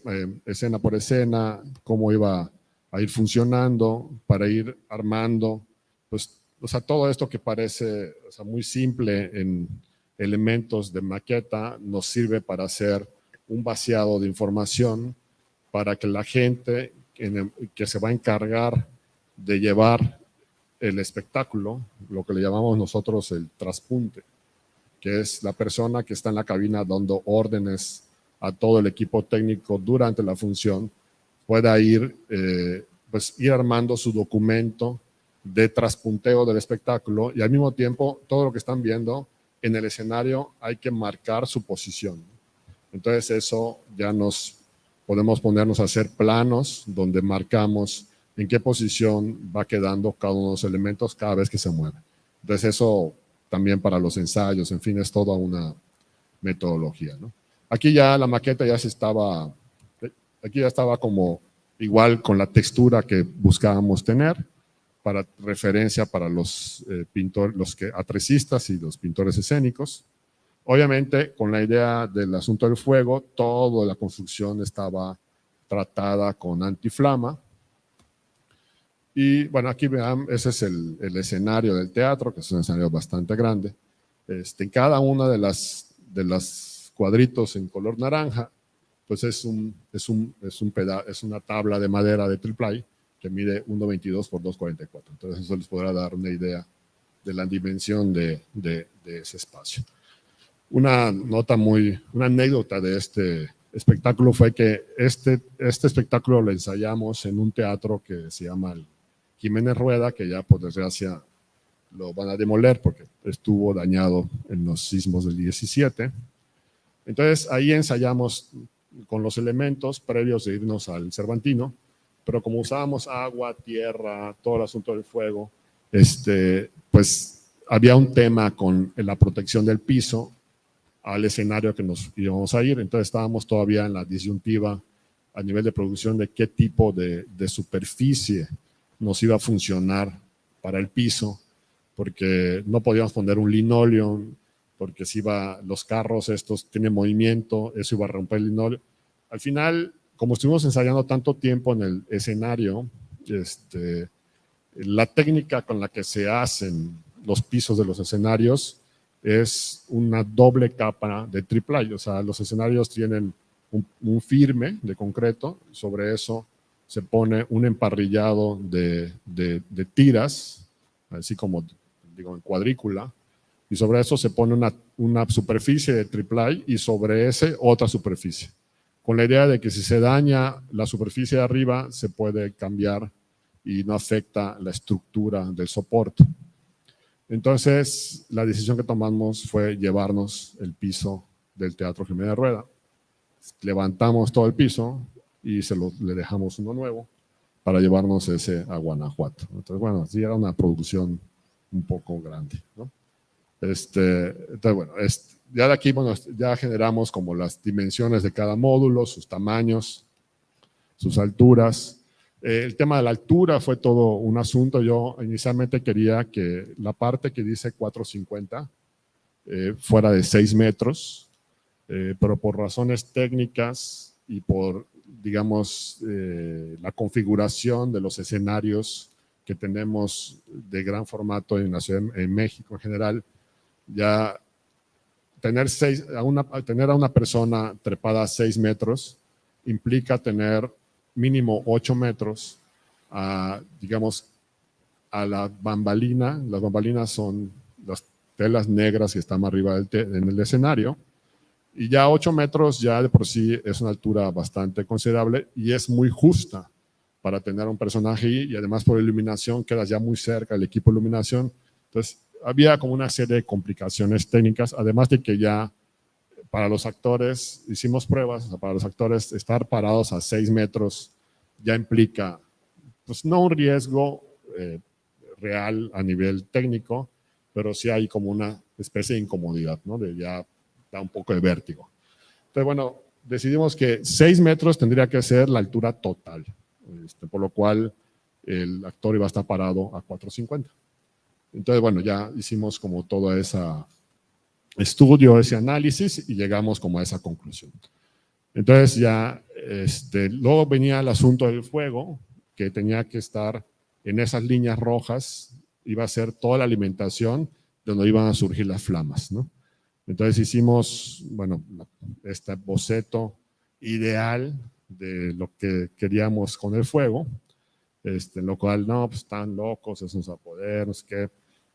escena por escena, cómo iba a ir funcionando para ir armando, pues, o sea, todo esto que parece, o sea, muy simple en elementos de maqueta, nos sirve para hacer un vaciado de información para que la gente que se va a encargar de llevar el espectáculo, lo que le llamamos nosotros el traspunte, que es la persona que está en la cabina dando órdenes a todo el equipo técnico durante la función, pueda ir armando su documento de traspunteo del espectáculo, y al mismo tiempo todo lo que están viendo en el escenario hay que marcar su posición. Entonces eso ya podemos ponernos a hacer planos donde marcamos en qué posición va quedando cada uno de los elementos cada vez que se mueve. Entonces eso también para los ensayos, en fin, es toda una metodología, ¿no? Aquí ya la maqueta ya estaba como igual con la textura que buscábamos tener, para referencia para los pintores, los atrecistas y los pintores escénicos. Obviamente, con la idea del asunto del fuego, toda la construcción estaba tratada con antiflama. Y bueno, aquí vean, ese es el escenario del teatro, que es un escenario bastante grande. En cada una de las cuadritos en color naranja, pues es una tabla de madera de triplay que mide 1.22 por 2.44. Entonces eso les podrá dar una idea de la dimensión de ese espacio. Una anécdota de este espectáculo fue que este espectáculo lo ensayamos en un teatro que se llama el Jiménez Rueda, que ya por desgracia lo van a demoler porque estuvo dañado en los sismos del 17. Entonces ahí ensayamos con los elementos previos de irnos al Cervantino. pero como usábamos agua, tierra, todo el asunto del fuego, pues había un tema con la protección del piso al escenario que nos íbamos a ir. Entonces estábamos todavía en la disyuntiva a nivel de producción de qué tipo de superficie nos iba a funcionar para el piso, porque no podíamos poner un linóleo, porque si los carros estos tienen movimiento, eso iba a romper el linóleo. Al final, como estuvimos ensayando tanto tiempo en el escenario, la técnica con la que se hacen los pisos de los escenarios es una doble capa de triplay. O sea, los escenarios tienen un firme de concreto, sobre eso se pone un emparrillado de tiras, así como digo en cuadrícula, y sobre eso se pone una superficie de triplay y sobre ese otra superficie, con la idea de que si se daña la superficie de arriba se puede cambiar y no afecta la estructura del soporte. Entonces, la decisión que tomamos fue llevarnos el piso del Teatro Jiménez Rueda. Levantamos todo el piso y le dejamos uno nuevo para llevarnos ese a Guanajuato. Entonces, bueno, sí era una producción un poco grande, ¿no? Entonces, bueno, ya de aquí, bueno, ya generamos como las dimensiones de cada módulo, sus tamaños, sus alturas. El tema de la altura fue todo un asunto. Yo inicialmente quería que la parte que dice 450 fuera de 6 metros, pero por razones técnicas y por, digamos, la configuración de los escenarios que tenemos de gran formato en la ciudad, en México en general, ya tener a una persona trepada a 6 metros implica tener mínimo 8 metros, digamos, a la bambalina. Las bambalinas son las telas negras que están arriba en el escenario, y ya 8 metros ya de por sí es una altura bastante considerable y es muy justa para tener un personaje ahí, y además por iluminación quedas ya muy cerca del equipo de iluminación. Entonces había como una serie de complicaciones técnicas, además de que ya para los actores, hicimos pruebas, o sea, para los actores estar parados a 6 metros ya implica, pues no un riesgo real a nivel técnico, pero sí hay como una especie de incomodidad, ¿no? De ya da un poco de vértigo. Entonces, bueno, decidimos que 6 metros tendría que ser la altura total, por lo cual el actor iba a estar parado a 450. Entonces, bueno, ya hicimos como todo ese estudio, ese análisis, y llegamos como a esa conclusión. Entonces ya, luego venía el asunto del fuego, que tenía que estar en esas líneas rojas, iba a ser toda la alimentación de donde iban a surgir las flamas, ¿no? Entonces hicimos, bueno, este boceto ideal de lo que queríamos con el fuego, lo cual, no, pues están locos, eso no se va a poder, no sé qué,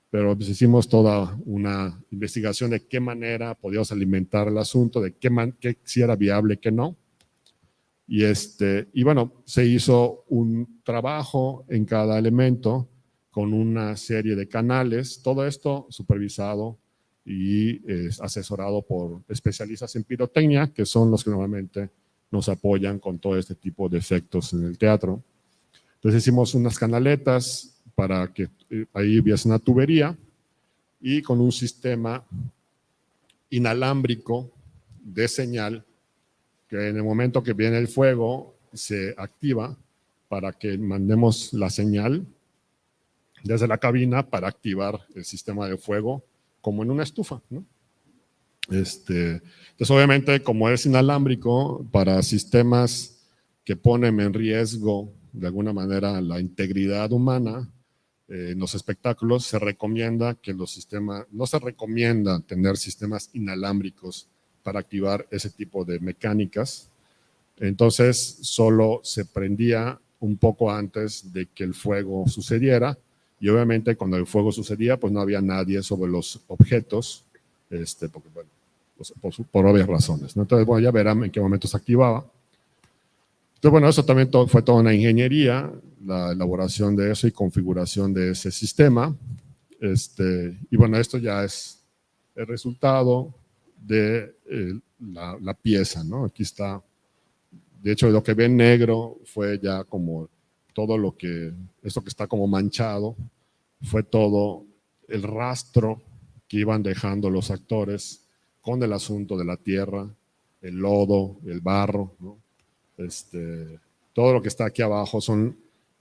pero pues hicimos toda una investigación de qué manera podíamos alimentar el asunto, de qué si era viable, qué no. Y bueno, se hizo un trabajo en cada elemento con una serie de canales, todo esto supervisado y asesorado por especialistas en pirotecnia, que son los que normalmente nos apoyan con todo este tipo de efectos en el teatro. Entonces hicimos unas canaletas para que ahí hubiese una tubería, y con un sistema inalámbrico de señal que en el momento que viene el fuego se activa para que mandemos la señal desde la cabina para activar el sistema de fuego como en una estufa, ¿no? Entonces, obviamente, como es inalámbrico, para sistemas que ponen en riesgo de alguna manera la integridad humana, en los espectáculos se recomienda que los sistemas, no se recomienda tener sistemas inalámbricos para activar ese tipo de mecánicas. Entonces, solo se prendía un poco antes de que el fuego sucediera, y obviamente cuando el fuego sucedía, pues no había nadie sobre los objetos, porque, bueno, pues, por obvias razones, ¿no? Entonces, bueno, ya verán en qué momento se activaba. Entonces, bueno, eso también fue toda una ingeniería, la elaboración de eso y configuración de ese sistema. Y bueno, esto ya es el resultado de la pieza, ¿no? Aquí está. De hecho, lo que ven negro fue ya como todo esto que está como manchado, fue todo el rastro que iban dejando los actores con el asunto de la tierra, el lodo, el barro, ¿no? Todo lo que está aquí abajo son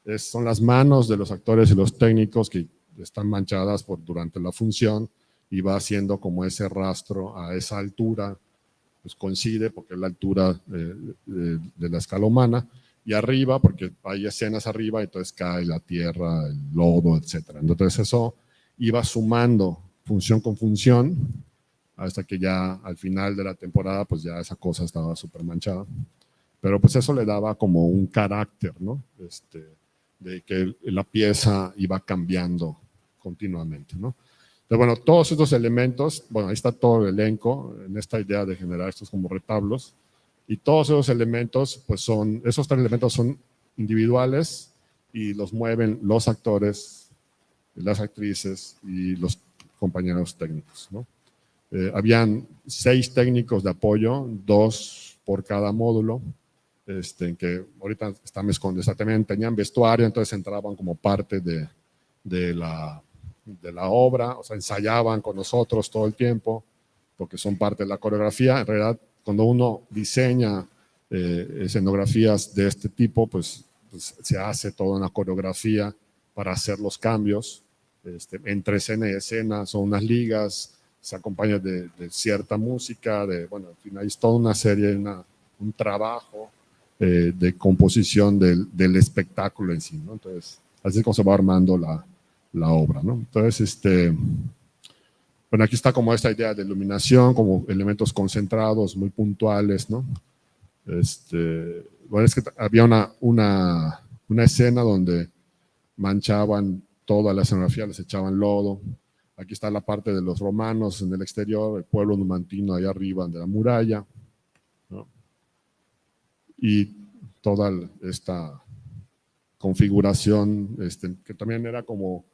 las manos de los actores y los técnicos que están manchadas durante la función, y va haciendo como ese rastro a esa altura, pues coincide porque es la altura de la escala humana, y arriba, porque hay escenas arriba, entonces cae la tierra, el lodo, etc. Entonces eso iba sumando función con función, hasta que ya al final de la temporada, pues ya esa cosa estaba súper manchada. Pero pues eso le daba como un carácter, ¿no? De que la pieza iba cambiando continuamente, ¿no? Entonces, bueno, todos estos elementos, bueno, ahí está todo el elenco en esta idea de generar estos como retablos, y todos esos elementos, pues esos 3 elementos son individuales y los mueven los actores, las actrices y los compañeros técnicos, ¿no? Habían 6 técnicos de apoyo, 2 por cada módulo, en que ahorita están escondidos, también tenían vestuario, entonces entraban como parte de la obra, o sea, ensayaban con nosotros todo el tiempo, porque son parte de la coreografía. En realidad, cuando uno diseña escenografías de este tipo, pues se hace toda una coreografía para hacer los cambios, entre escena y escena, son unas ligas, se acompaña de cierta música, bueno, al final es toda una serie, un trabajo de composición del espectáculo en sí, ¿no? Entonces, así es como se va armando la obra, ¿no? Entonces, bueno, aquí está como esta idea de iluminación, como elementos concentrados, muy puntuales, ¿no? Bueno, es que había una escena donde manchaban toda la escenografía, les echaban lodo. Aquí está la parte de los romanos en el exterior, el pueblo numantino allá arriba de la muralla, ¿no? Y toda esta configuración, que también era como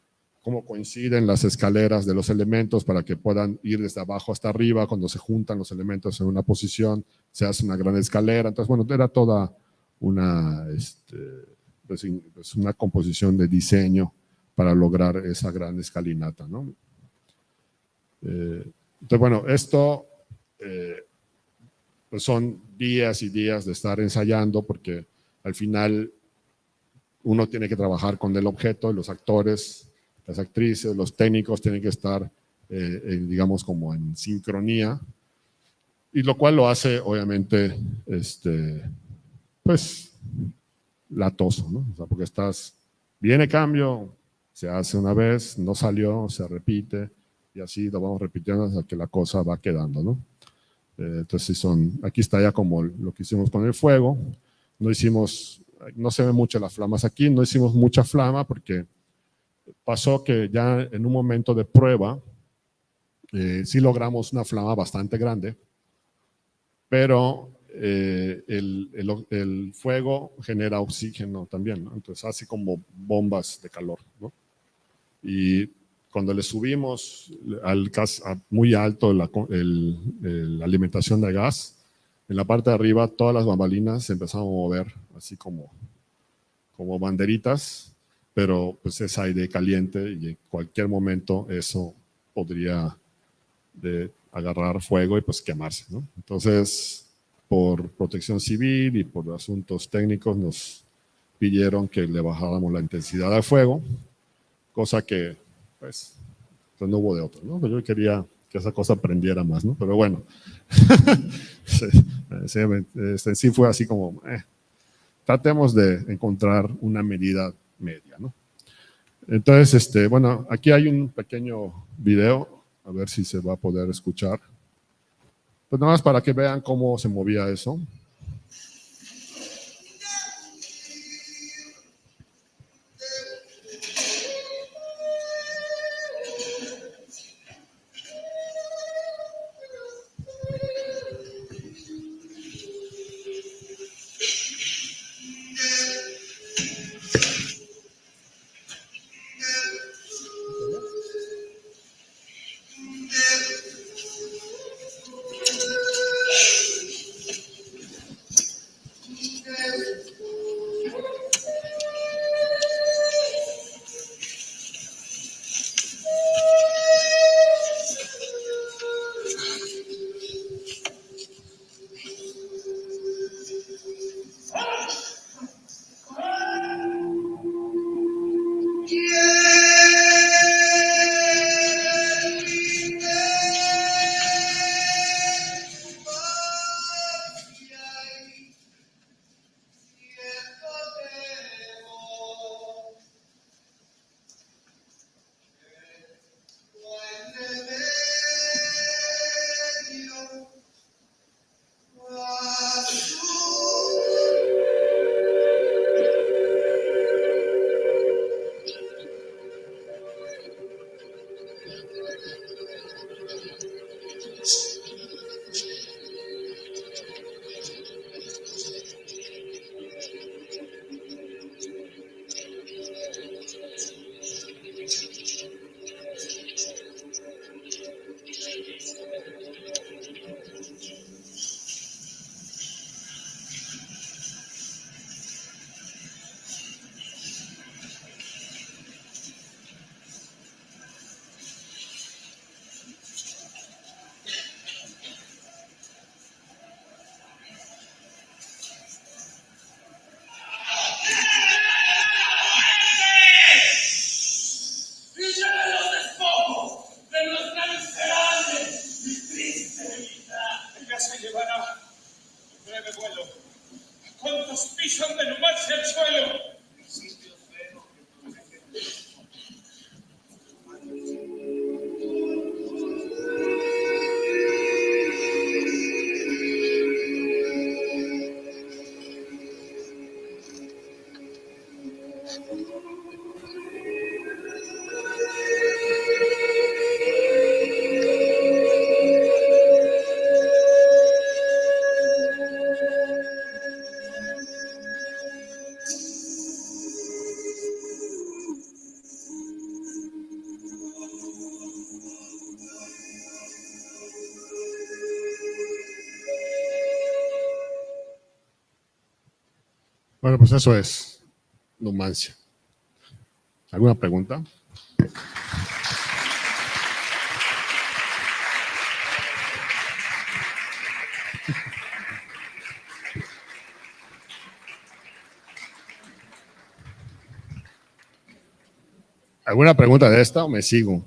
coinciden las escaleras de los elementos para que puedan ir desde abajo hasta arriba. Cuando se juntan los elementos en una posición, se hace una gran escalera. Entonces, bueno, era toda una composición de diseño para lograr esa gran escalinata, ¿no? Entonces, bueno, esto pues son días y días de estar ensayando, porque al final uno tiene que trabajar con el objeto, los actores, las actrices, los técnicos tienen que estar, digamos, como en sincronía, y lo cual lo hace, obviamente, pues, latoso, ¿no? O sea, porque viene cambio, se hace una vez, no salió, se repite, y así lo vamos repitiendo hasta que la cosa va quedando, ¿no? Entonces, aquí está ya como lo que hicimos con el fuego. No se ve mucho las flamas aquí, no hicimos mucha flama porque pasó que ya en un momento de prueba sí logramos una flama bastante grande, pero el fuego genera oxígeno también, ¿no? Entonces hace como bombas de calor, ¿no? Y cuando le subimos al gas muy alto la alimentación de gas, en la parte de arriba todas las bambalinas se empezaron a mover así como banderitas, pero pues es aire caliente y en cualquier momento eso podría agarrar fuego y pues quemarse, ¿no? Entonces, por protección civil y por asuntos técnicos nos pidieron que le bajáramos la intensidad al fuego, cosa que pues no hubo de otro, ¿no? Pero yo quería que esa cosa prendiera más, ¿no? Pero bueno, sí fue así como, tratemos de encontrar una medida media, ¿no? Entonces, bueno, aquí hay un pequeño video, a ver si se va a poder escuchar. Pues nada más para que vean cómo se movía eso. Bueno, pues eso es Numancia. ¿Alguna pregunta? ¿Alguna pregunta de esta o me sigo?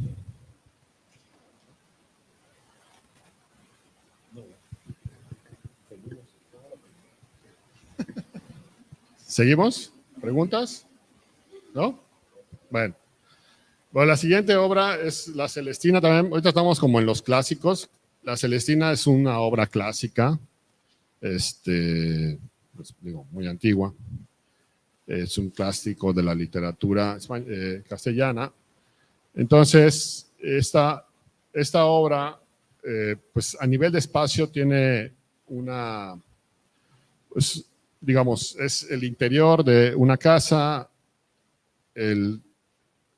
¿Seguimos? ¿Preguntas? ¿No? Bueno. Bueno, la siguiente obra es La Celestina también. Ahorita estamos como en los clásicos. La Celestina es una obra clásica, pues, digo, muy antigua. Es un clásico de la literatura castellana. Entonces, esta obra, pues a nivel de espacio tiene una, pues, digamos, es el interior de una casa,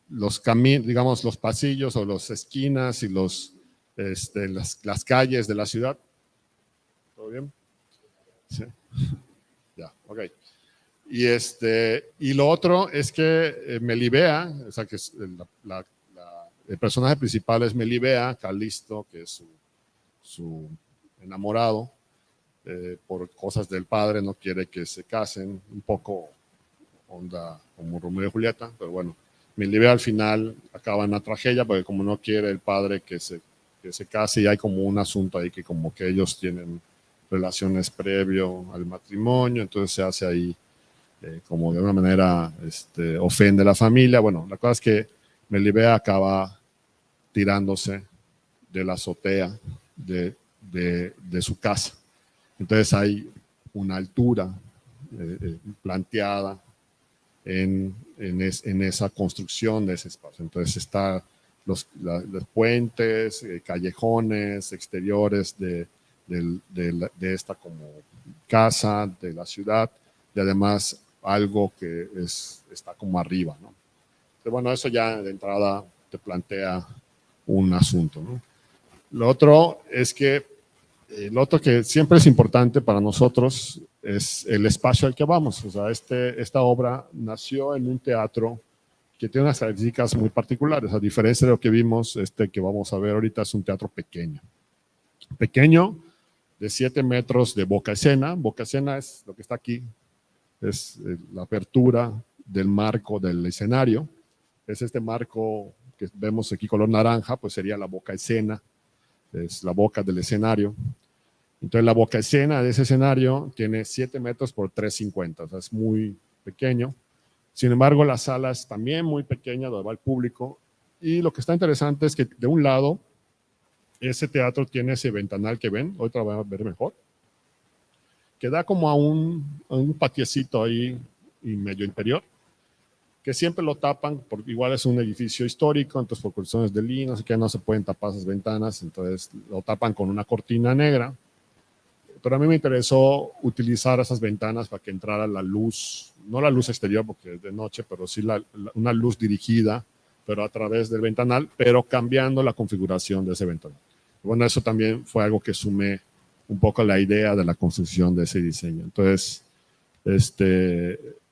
los caminos, digamos, los pasillos o las esquinas y las calles de la ciudad. ¿Todo bien? Sí. Ya, ok. Y lo otro es que Melibea, o sea, que es el personaje principal es Melibea, Calisto, que es su enamorado, por cosas del padre, no quiere que se casen, un poco onda como Romeo y Julieta, pero bueno, Melibea al final acaba en una tragedia, porque como no quiere el padre que se case, y hay como un asunto ahí que como que ellos tienen relaciones previo al matrimonio, entonces se hace ahí como de una manera ofende a la familia. Bueno, la cosa es que Melibea acaba tirándose de la azotea de su casa. Entonces hay una altura planteada en esa construcción de ese espacio. Entonces está los puentes, callejones, exteriores de esta como casa, de la ciudad, y además algo que está como arriba, ¿no? Entonces, bueno, eso ya de entrada te plantea un asunto, ¿no? Lo otro es que lo otro que siempre es importante para nosotros es el espacio al que vamos. O sea, esta obra nació en un teatro que tiene unas características muy particulares. A diferencia de lo que vimos, que vamos a ver ahorita es un teatro pequeño. Pequeño, de 7 metros de boca escena. Boca escena es lo que está aquí, es la apertura del marco del escenario. Es este marco que vemos aquí color naranja, pues sería la boca escena, es la boca del escenario. Entonces la boca escena de ese escenario tiene 7 metros por 3,50, o sea, es muy pequeño. Sin embargo, la sala es también muy pequeña, donde va el público. Y lo que está interesante es que de un lado, ese teatro tiene ese ventanal que ven, ahorita lo van a ver mejor, que da como a un patiecito ahí y medio interior, que siempre lo tapan, porque igual es un edificio histórico, entonces por cuestiones de línea, así que no se pueden tapar esas ventanas, entonces lo tapan con una cortina negra. Pero a mí me interesó utilizar esas ventanas para que entrara la luz, no la luz exterior porque es de noche, pero sí una luz dirigida, pero a través del ventanal, pero cambiando la configuración de ese ventanal. Bueno, eso también fue algo que sumé un poco la idea de la construcción de ese diseño. Entonces,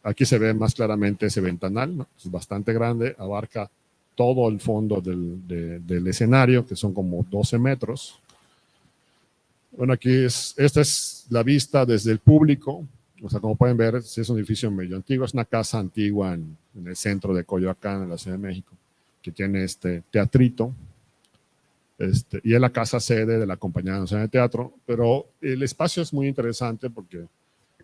aquí se ve más claramente ese ventanal, ¿no? Es bastante grande, abarca todo el fondo del escenario, que son como 12 metros. Bueno, esta es la vista desde el público. O sea, como pueden ver, es un edificio medio antiguo, es una casa antigua en el centro de Coyoacán, en la Ciudad de México, que tiene este teatrito. Y es la casa sede de la Compañía Nacional de Teatro, pero el espacio es muy interesante porque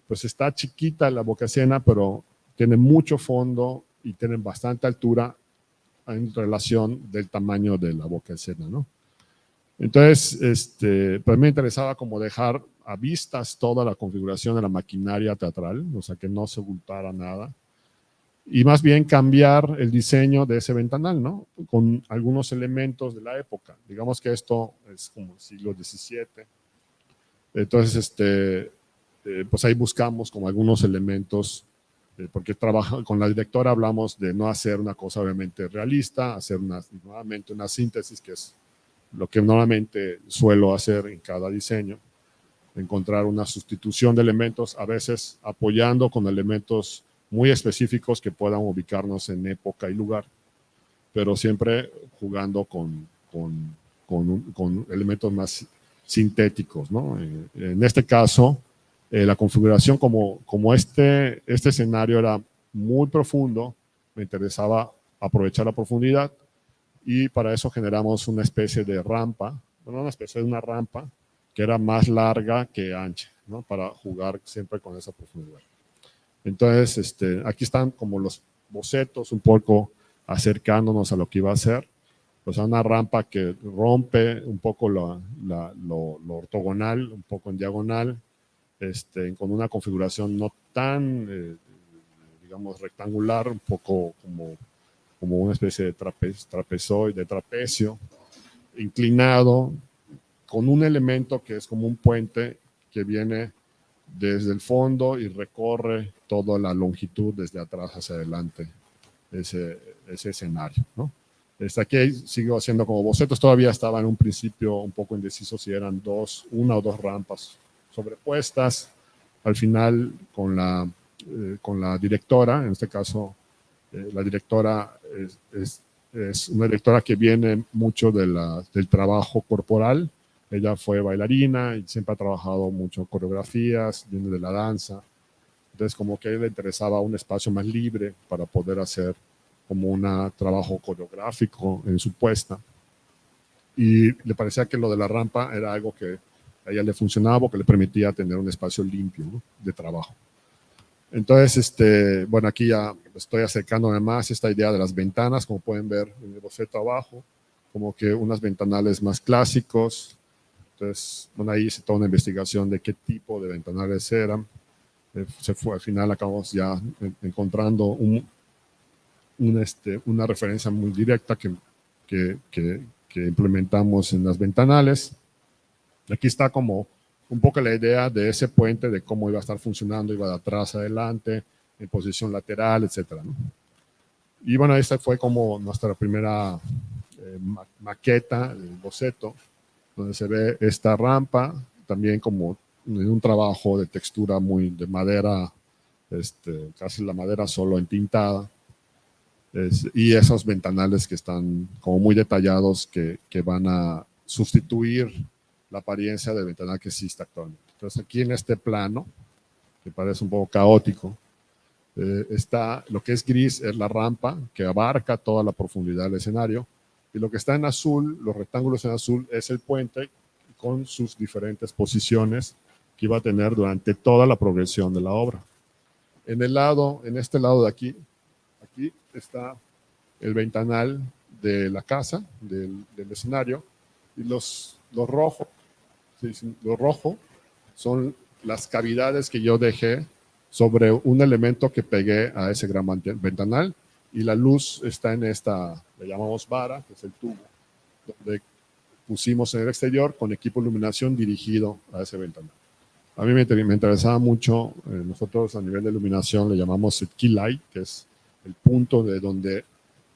pues está chiquita la boca escena, pero tiene mucho fondo y tiene bastante altura en relación del tamaño de la boca escena, ¿no? Entonces, pues me interesaba como dejar a vistas toda la configuración de la maquinaria teatral, o sea, que no se ocultara nada, y más bien cambiar el diseño de ese ventanal, ¿no? Con algunos elementos de la época. Digamos que esto es como el siglo XVII. Entonces, pues ahí buscamos como algunos elementos, porque con la directora hablamos de no hacer una cosa obviamente realista, hacer nuevamente una síntesis, que es lo que normalmente suelo hacer en cada diseño. encontrar una sustitución de elementos, a veces apoyando con elementos muy específicos que puedan ubicarnos en época y lugar, pero siempre jugando con elementos más sintéticos, ¿no? En este caso, la configuración como este escenario era muy profundo, me interesaba aprovechar la profundidad y para eso generamos una especie de rampa, bueno, una especie de una rampa que era más larga que ancha, ¿no? Para jugar siempre con esa profundidad. Entonces, aquí están como los bocetos un poco acercándonos a lo que iba a ser. O sea, una rampa que rompe un poco lo ortogonal, un poco en diagonal, con una configuración no tan, digamos, rectangular, un poco como una especie de trapezoide, trapecio, inclinado, con un elemento que es como un puente que viene desde el fondo y recorre toda la longitud desde atrás hacia adelante, ese escenario, ¿no? Aquí sigo haciendo como bocetos, todavía estaba en un principio un poco indeciso si eran una o dos rampas sobrepuestas. Al final, con la directora, en este caso, la directora es una directora que viene mucho del trabajo corporal. Ella fue bailarina y siempre ha trabajado mucho coreografías, viene de la danza. Entonces, como que a ella le interesaba un espacio más libre para poder hacer como un trabajo coreográfico en su puesta. Y le parecía que lo de la rampa era algo que a ella le funcionaba, que le permitía tener un espacio limpio, ¿no?, de trabajo. Entonces, bueno, aquí ya estoy acercándome más a esta idea de las ventanas, como pueden ver en el boceto abajo, como que unos ventanales más clásicos. Entonces, bueno, ahí hice toda una investigación de qué tipo de ventanales eran. Al final acabamos ya encontrando una referencia muy directa que implementamos en las ventanales. Aquí está como un poco la idea de ese puente, de cómo iba a estar funcionando, iba de atrás a adelante, en posición lateral, etcétera, ¿no? Y bueno, esta fue como nuestra primera maqueta, el boceto, donde se ve esta rampa, también como en un trabajo de textura muy de madera, casi la madera solo entintada, y esos ventanales que están como muy detallados que van a sustituir la apariencia del ventanal que existe actualmente. Entonces aquí en este plano, que parece un poco caótico, está lo que es gris, es la rampa que abarca toda la profundidad del escenario, y lo que está en azul, los rectángulos en azul, es el puente con sus diferentes posiciones que iba a tener durante toda la progresión de la obra. En este lado de aquí está el ventanal de la casa, del escenario, y los rojos son las cavidades que yo dejé sobre un elemento que pegué a ese gran ventanal, y la luz está en esta, le llamamos vara, que es el tubo, donde pusimos en el exterior con equipo de iluminación dirigido a ese ventanal. A mí me interesaba mucho, nosotros a nivel de iluminación le llamamos el key light, que es el punto de donde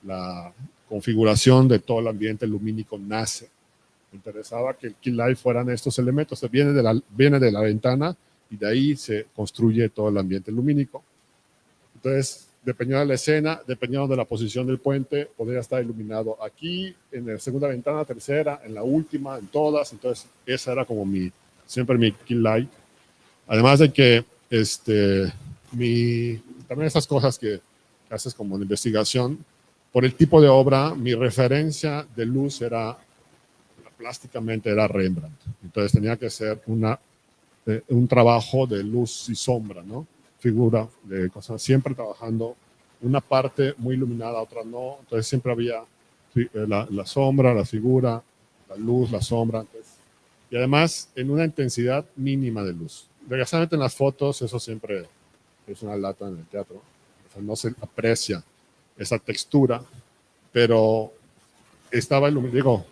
la configuración de todo el ambiente lumínico nace. Me interesaba que el key light fueran estos elementos, viene de la ventana y de ahí se construye todo el ambiente lumínico. Entonces, dependiendo de la escena, dependiendo de la posición del puente, podría estar iluminado aquí, en la segunda ventana, tercera, en la última, en todas. Entonces, esa era como siempre mi key light. Además de que también esas cosas que haces como en investigación, por el tipo de obra, mi referencia de luz plásticamente era Rembrandt. Entonces tenía que ser un trabajo de luz y sombra, ¿no? Figura de cosas, siempre trabajando una parte muy iluminada, otra no. Entonces siempre había la sombra, la figura, la luz, la sombra. Entonces, y además en una intensidad mínima de luz. Desgraciadamente en las fotos eso siempre es una lata en el teatro. O sea, no se aprecia esa textura, pero estaba iluminado. Digo,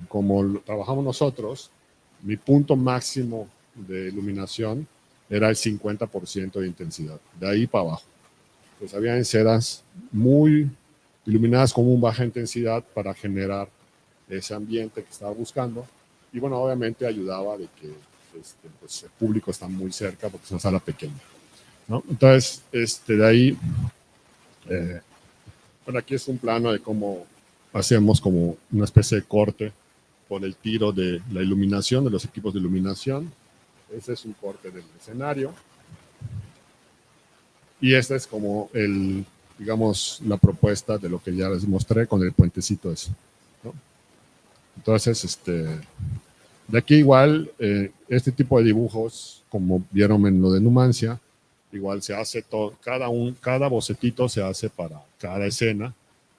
como trabajamos nosotros, mi punto máximo de iluminación era el 50% de intensidad, de ahí para abajo. Pues había escenas muy iluminadas con una baja intensidad para generar ese ambiente que estaba buscando. Y bueno, obviamente ayudaba de que pues el público está muy cerca porque es una sala pequeña, ¿no? Entonces, de ahí, bueno, aquí es un plano de cómo hacemos como una especie de corte por el tiro de la iluminación, de los equipos de iluminación. Ese es un corte del escenario. Y esta es como digamos, la propuesta de lo que ya les mostré con el puentecito ese, ¿no? Entonces, de aquí igual, este tipo de dibujos, como vieron en lo de Numancia, igual se hace todo, cada bocetito se hace para cada escena.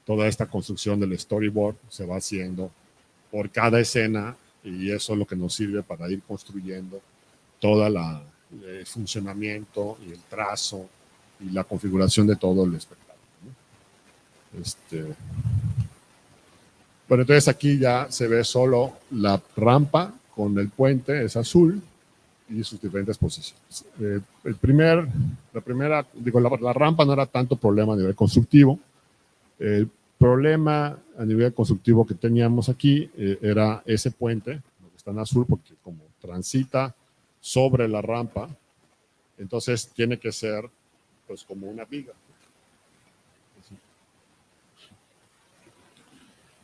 Toda esta construcción del storyboard se va haciendo por cada escena y eso es lo que nos sirve para ir construyendo toda el funcionamiento y el trazo y la configuración de todo el espectáculo, ¿no? Bueno, entonces aquí ya se ve solo la rampa con el puente, es azul, y sus diferentes posiciones. La rampa no era tanto problema a nivel constructivo. El problema a nivel constructivo que teníamos aquí era ese puente, que está en azul, porque como transita sobre la rampa, entonces tiene que ser pues como una viga.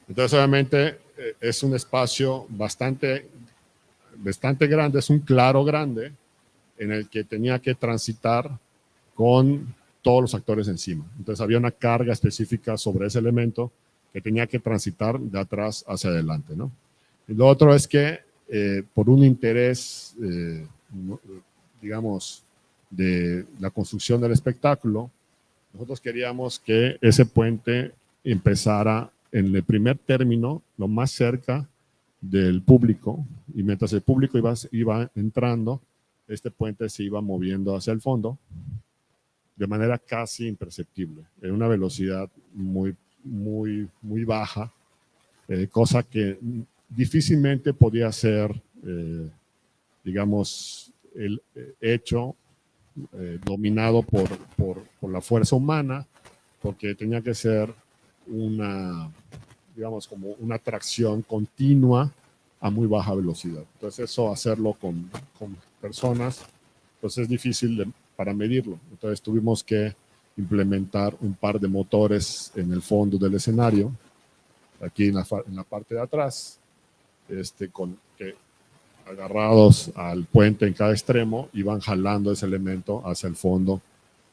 Entonces obviamente es un espacio bastante grande, es un claro grande en el que tenía que transitar con todos los actores encima. Entonces había una carga específica sobre ese elemento que tenía que transitar de atrás hacia adelante, ¿no? Y lo otro es que por un interés, digamos, de la construcción del espectáculo, nosotros queríamos que ese puente empezara en el primer término, lo más cerca del público, y mientras el público iba entrando, este puente se iba moviendo hacia el fondo de manera casi imperceptible, en una velocidad muy, muy, muy baja, cosa que difícilmente podía ser, digamos, el hecho dominado por la fuerza humana, porque tenía que ser digamos, como una tracción continua a muy baja velocidad. Entonces eso hacerlo con personas, pues es difícil para medirlo. Entonces tuvimos que implementar un par de motores en el fondo del escenario, aquí en la parte de atrás, que agarrados al puente en cada extremo, iban jalando ese elemento hacia el fondo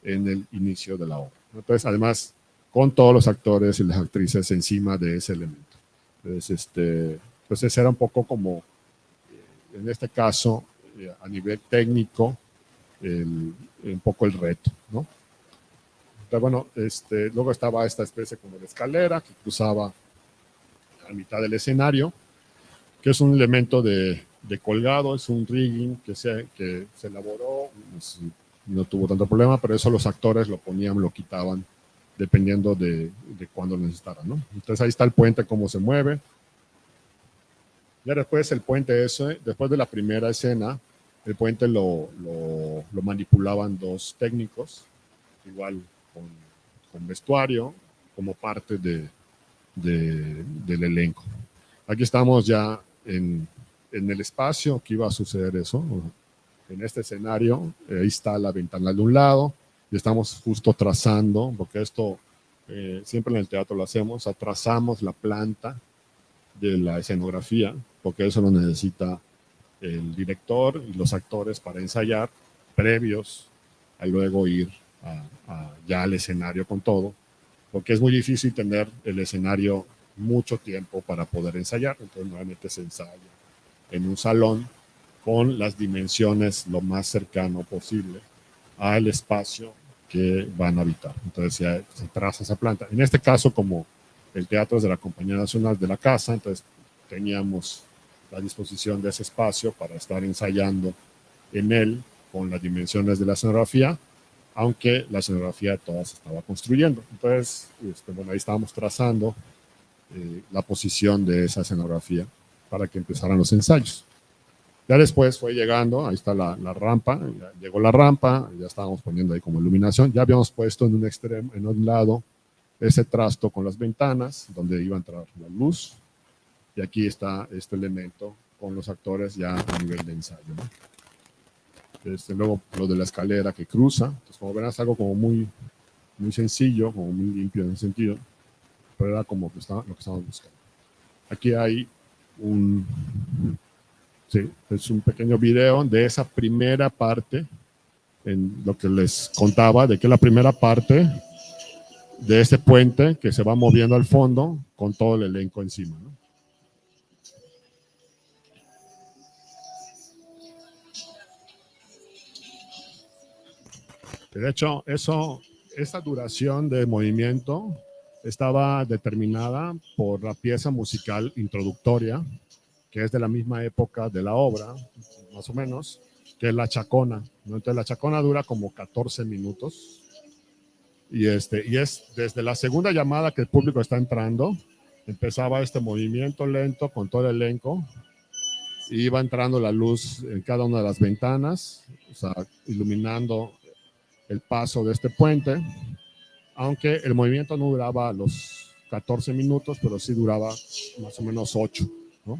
en el inicio de la obra. Entonces, además, con todos los actores y las actrices encima de ese elemento. Entonces, pues ese era un poco como, en este caso, a nivel técnico, un poco el reto, ¿no? Pero bueno, luego estaba esta especie como de escalera que cruzaba a mitad del escenario, que es un elemento de colgado, es un rigging que se elaboró, pues, no tuvo tanto problema, pero eso los actores lo ponían, lo quitaban, dependiendo de cuándo necesitaran, ¿no? Entonces ahí está el puente, cómo se mueve. Ya después el puente ese, después de la primera escena, el puente lo manipulaban dos técnicos, igual con vestuario, como parte del elenco. Aquí estamos ya en el espacio que iba a suceder eso, en este escenario. Ahí está la ventana de un lado y estamos justo trazando, porque esto siempre en el teatro lo hacemos, trazamos la planta de la escenografía, porque eso lo necesita el director y los actores para ensayar previos a luego ir ya al escenario con todo, porque es muy difícil tener el escenario mucho tiempo para poder ensayar. Entonces normalmente se ensaya en un salón con las dimensiones lo más cercano posible al espacio que van a habitar. Entonces se traza esa planta. En este caso, como el teatro es de la Compañía Nacional de la Casa, entonces teníamos la disposición de ese espacio para estar ensayando en él con las dimensiones de la escenografía, aunque la escenografía toda se estaba construyendo. Entonces, bueno, ahí estábamos trazando la posición de esa escenografía para que empezaran los ensayos. Ya después fue llegando, ahí está la rampa, ya llegó la rampa, ya estábamos poniendo ahí como iluminación, ya habíamos puesto en un extremo, en un lado, ese trasto con las ventanas, donde iba a entrar la luz, y aquí está este elemento con los actores ya a nivel de ensayo, ¿no? Luego lo de la escalera que cruza, entonces como verás algo como muy sencillo, como muy limpio en ese sentido, pero era como lo que estábamos buscando. Aquí hay es un pequeño video de esa primera parte, en lo que les contaba, de que la primera parte de este puente que se va moviendo al fondo con todo el elenco encima, ¿no? De hecho, esa duración de movimiento estaba determinada por la pieza musical introductoria, que es de la misma época de la obra, más o menos, que es La Chacona, ¿no? Entonces la Chacona dura como 14 minutos y es desde la segunda llamada que el público está entrando, empezaba este movimiento lento con todo el elenco, y iba entrando la luz en cada una de las ventanas, o sea, iluminando el paso de este puente, aunque el movimiento no duraba los 14 minutos, pero sí duraba más o menos 8, ¿no?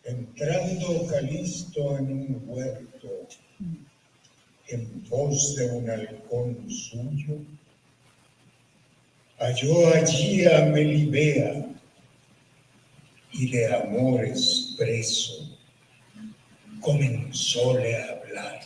Entrando Calisto en un huerto, en voz de un halcón suyo, halló allí a Melibea y de amores preso, comenzóle a hablar.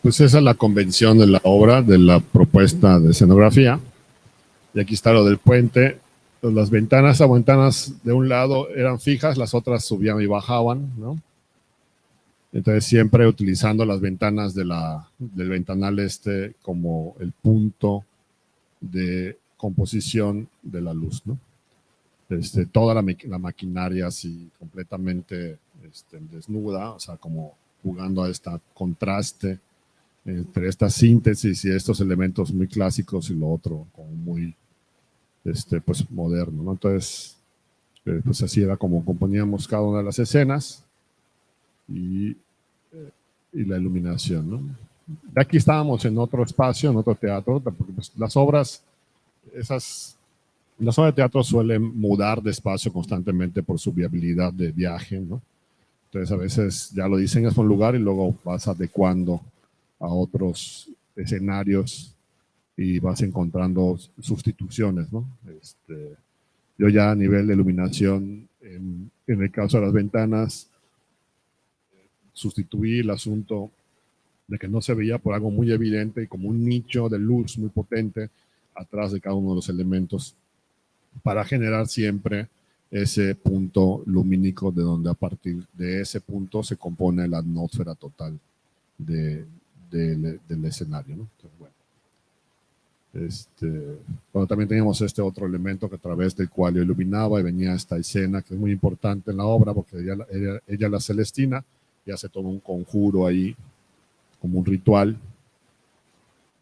Pues esa es la convención de la obra, de la propuesta de escenografía. Y aquí está lo del puente. Pues las ventanas de un lado eran fijas, las otras subían y bajaban, ¿no? Entonces siempre utilizando las ventanas del ventanal este como el punto de composición de la luz, ¿no? Toda la maquinaria así completamente desnuda, o sea, como jugando a este contraste entre esta síntesis y estos elementos muy clásicos y lo otro como muy pues moderno, ¿no? Entonces, pues así era como componíamos cada una de las escenas y la iluminación, ¿no? De aquí estábamos en otro espacio, en otro teatro, porque pues, las obras de teatro suelen mudar de espacio constantemente por su viabilidad de viaje, ¿no? Entonces a veces ya lo diseñas por un lugar y luego vas adecuando a otros escenarios y vas encontrando sustituciones, ¿no? Yo ya a nivel de iluminación, en el caso de las ventanas, sustituí el asunto de que no se veía por algo muy evidente y como un nicho de luz muy potente atrás de cada uno de los elementos para generar siempre ese punto lumínico de donde a partir de ese punto se compone la atmósfera total del escenario, ¿no? Entonces, bueno, también teníamos este otro elemento que a través del cual yo iluminaba y venía esta escena que es muy importante en la obra porque ella la Celestina y hace todo un conjuro ahí como un ritual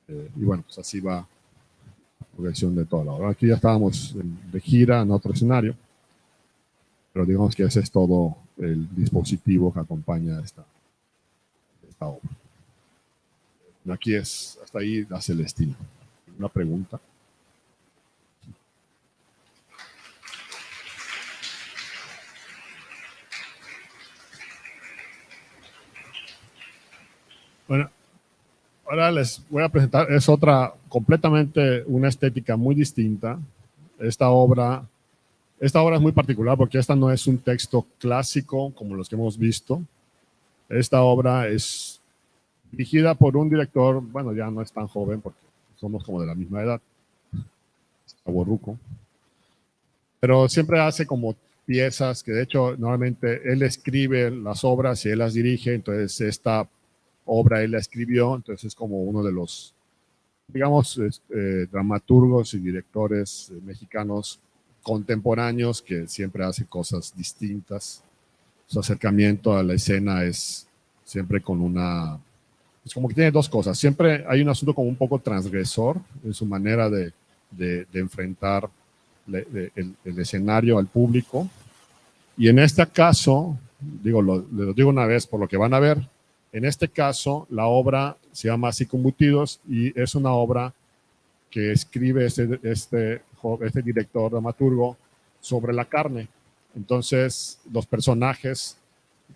y bueno, pues así va la progresión de toda la obra. Aquí ya estábamos de gira en otro escenario Pero digamos que ese es todo el dispositivo que acompaña esta obra. Aquí es, hasta ahí la Celestina. Una pregunta. Bueno, ahora les voy a presentar, es otra, completamente una estética muy distinta. Esta obra es muy particular porque esta no es un texto clásico como los que hemos visto. Esta obra es dirigida por un director, bueno, ya no es tan joven porque somos como de la misma edad, Aborruco, pero siempre hace como piezas que de hecho normalmente él escribe las obras y él las dirige, entonces esta obra él la escribió, entonces es como uno de los, digamos, dramaturgos y directores mexicanos contemporáneos que siempre hace cosas distintas. Su acercamiento a la escena es siempre con una, es como que tiene dos cosas, siempre hay un asunto como un poco transgresor en su manera de enfrentar el escenario al público, y en este caso, lo digo una vez por lo que van a ver, en este caso la obra se llama Así como Embutidos y es una obra que escribe este director dramaturgo sobre la carne. Entonces los personajes,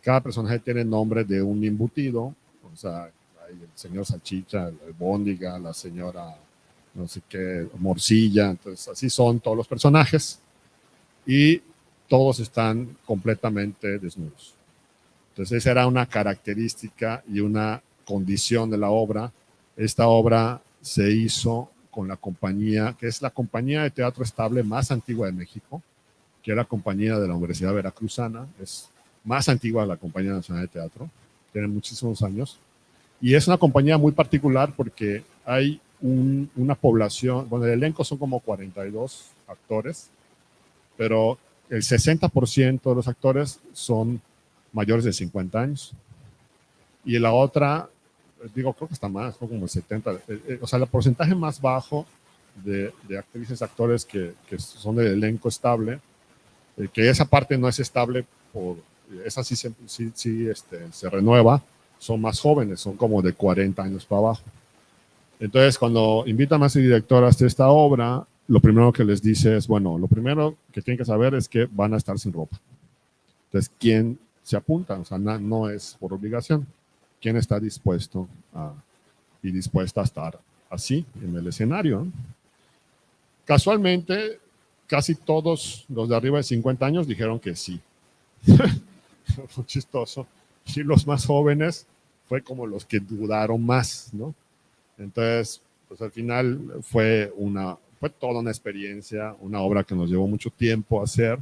cada personaje tiene nombre de un embutido, o sea, hay el señor Salchicha, el Bóndiga, la señora no sé qué, Morcilla, entonces así son todos los personajes y todos están completamente desnudos. Entonces esa era una característica y una condición de la obra. Esta obra se hizo con la compañía, que es la compañía de teatro estable más antigua de México, que es la compañía de la Universidad Veracruzana, es más antigua de la Compañía Nacional de Teatro, tiene muchísimos años, y es una compañía muy particular porque hay una población, bueno, el elenco son como 42 actores, pero el 60% de los actores son mayores de 50 años. Y la otra, creo que está más, ¿no? Como el 70. O sea, el porcentaje más bajo de actrices, actores que son del elenco estable, que esa parte no es estable, esa sí se renueva, son más jóvenes, son como de 40 años para abajo. Entonces, cuando invitan a ese director a hacer esta obra, lo primero que les dice es, bueno, lo primero que tienen que saber es que van a estar sin ropa. Entonces, ¿quién se apunta? O sea, no es por obligación. ¿Quién está dispuesto y dispuesta a estar así en el escenario? Casualmente, casi todos los de arriba de 50 años dijeron que sí. Fue chistoso. Y los más jóvenes fue como los que dudaron más, ¿no? Entonces, pues al final fue toda una experiencia, una obra que nos llevó mucho tiempo hacer.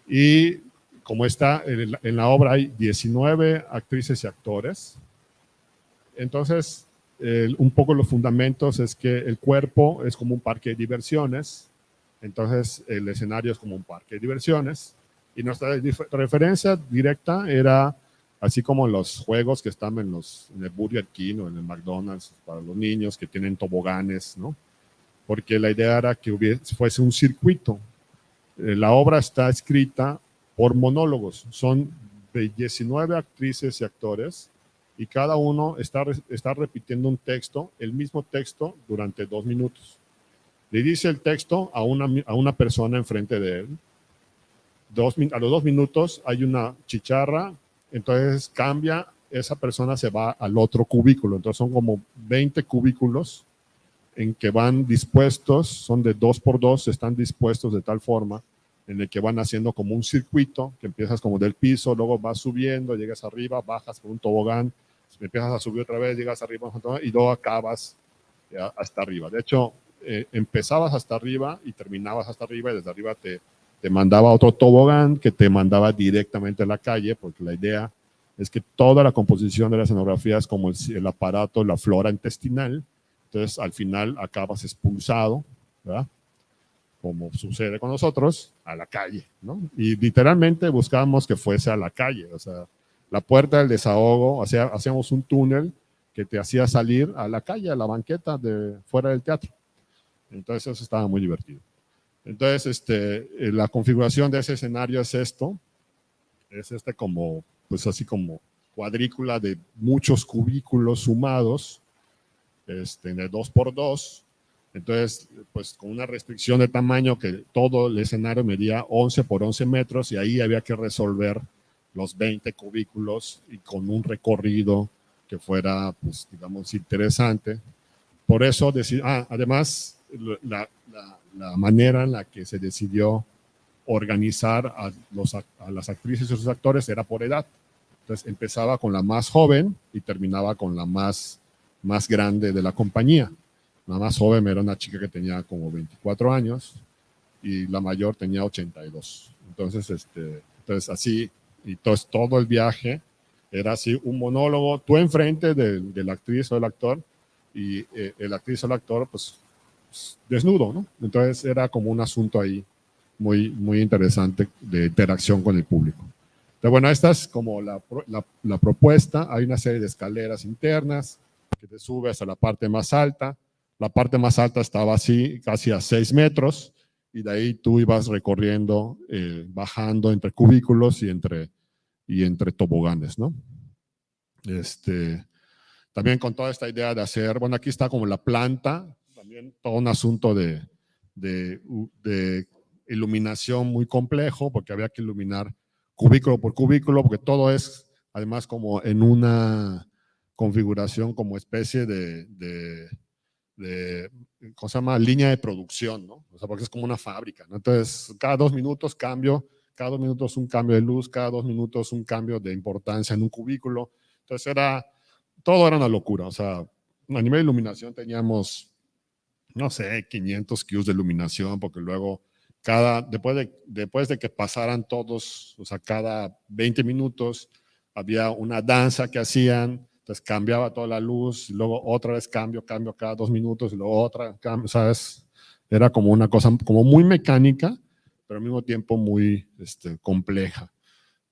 Y como está en la obra hay 19 actrices y actores. Entonces, un poco los fundamentos es que el cuerpo es como un parque de diversiones. Entonces, el escenario es como un parque de diversiones. Y nuestra referencia directa era, así como los juegos que están en el Burger King o en el McDonald's para los niños que tienen toboganes, ¿no? Porque la idea era que fuese un circuito. La obra está escrita por monólogos. Son 19 actrices y actores y cada uno está repitiendo un texto, el mismo texto, durante 2 minutos. Le dice el texto a una persona enfrente de él. A los 2 minutos hay una chicharra, entonces cambia, esa persona se va al otro cubículo. Entonces son como 20 cubículos en que van dispuestos, son de 2 por 2, están dispuestos de tal forma en el que van haciendo como un circuito, que empiezas como del piso, luego vas subiendo, llegas arriba, bajas por un tobogán, empiezas a subir otra vez, llegas arriba y luego acabas hasta arriba. De hecho, empezabas hasta arriba y terminabas hasta arriba y desde arriba te mandaba otro tobogán que te mandaba directamente a la calle, porque la idea es que toda la composición de la escenografía es como el aparato, la flora intestinal. Entonces, al final acabas expulsado, ¿verdad? Como sucede con nosotros, a la calle, ¿no? Y literalmente buscábamos que fuese a la calle, o sea, la puerta del desahogo, hacíamos un túnel que te hacía salir a la calle, a la banqueta de fuera del teatro. Entonces eso estaba muy divertido. Entonces, la configuración de ese escenario es esto. Es como, pues así como cuadrícula de muchos cubículos sumados, de 2x2. Entonces, pues con una restricción de tamaño que todo el escenario medía 11 por 11 metros y ahí había que resolver los 20 cubículos y con un recorrido que fuera, pues digamos, interesante. Por eso, además, la manera en la que se decidió organizar a las actrices y sus actores era por edad. Entonces empezaba con la más joven y terminaba con la más grande de la compañía. La más joven era una chica que tenía como 24 años y la mayor tenía 82. Entonces, entonces así, y entonces todo el viaje era así, un monólogo, tú enfrente de la actriz o del actor, y el actriz o el actor, pues, desnudo, ¿no? Entonces era como un asunto ahí muy interesante de interacción con el público. Entonces, bueno, esta es como la propuesta. Hay una serie de escaleras internas que te subes a la parte más alta. La parte más alta estaba así, casi a 6 metros, y de ahí tú ibas recorriendo, bajando entre cubículos y entre toboganes, ¿no? También con toda esta idea de hacer, bueno, aquí está como la planta, también todo un asunto de iluminación muy complejo, porque había que iluminar cubículo por cubículo, porque todo es además como en una configuración como especie de ¿cómo se llama? Línea de producción, ¿no? O sea, porque es como una fábrica, ¿no? Entonces, cada 2 minutos cambio, cada 2 minutos un cambio de luz, cada 2 minutos un cambio de importancia en un cubículo. Entonces, todo era una locura. O sea, a nivel de iluminación teníamos, no sé, 500 cues de iluminación, porque luego después de que pasaran todos, o sea, cada 20 minutos había una danza que hacían, entonces cambiaba toda la luz, y luego otra vez cambio cada 2 minutos, y luego otra, ¿sabes? Era como una cosa como muy mecánica, pero al mismo tiempo muy compleja.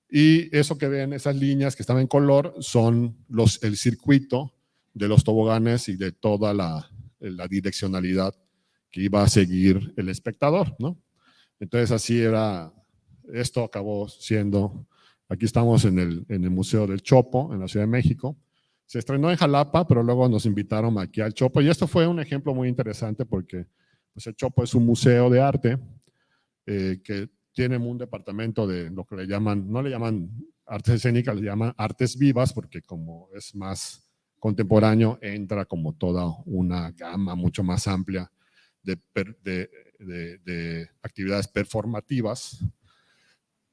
Y eso que ven, esas líneas que están en color, son el circuito de los toboganes y de toda la direccionalidad que iba a seguir el espectador, ¿no? Entonces así era, esto acabó siendo, aquí estamos en el Museo del Chopo, en la Ciudad de México. Se estrenó en Jalapa, pero luego nos invitaron aquí al Chopo, y esto fue un ejemplo muy interesante porque pues, el Chopo es un museo de arte que tiene un departamento de lo que le llaman, no le llaman artes escénicas, le llaman artes vivas, porque como es más contemporáneo, entra como toda una gama mucho más amplia de actividades performativas.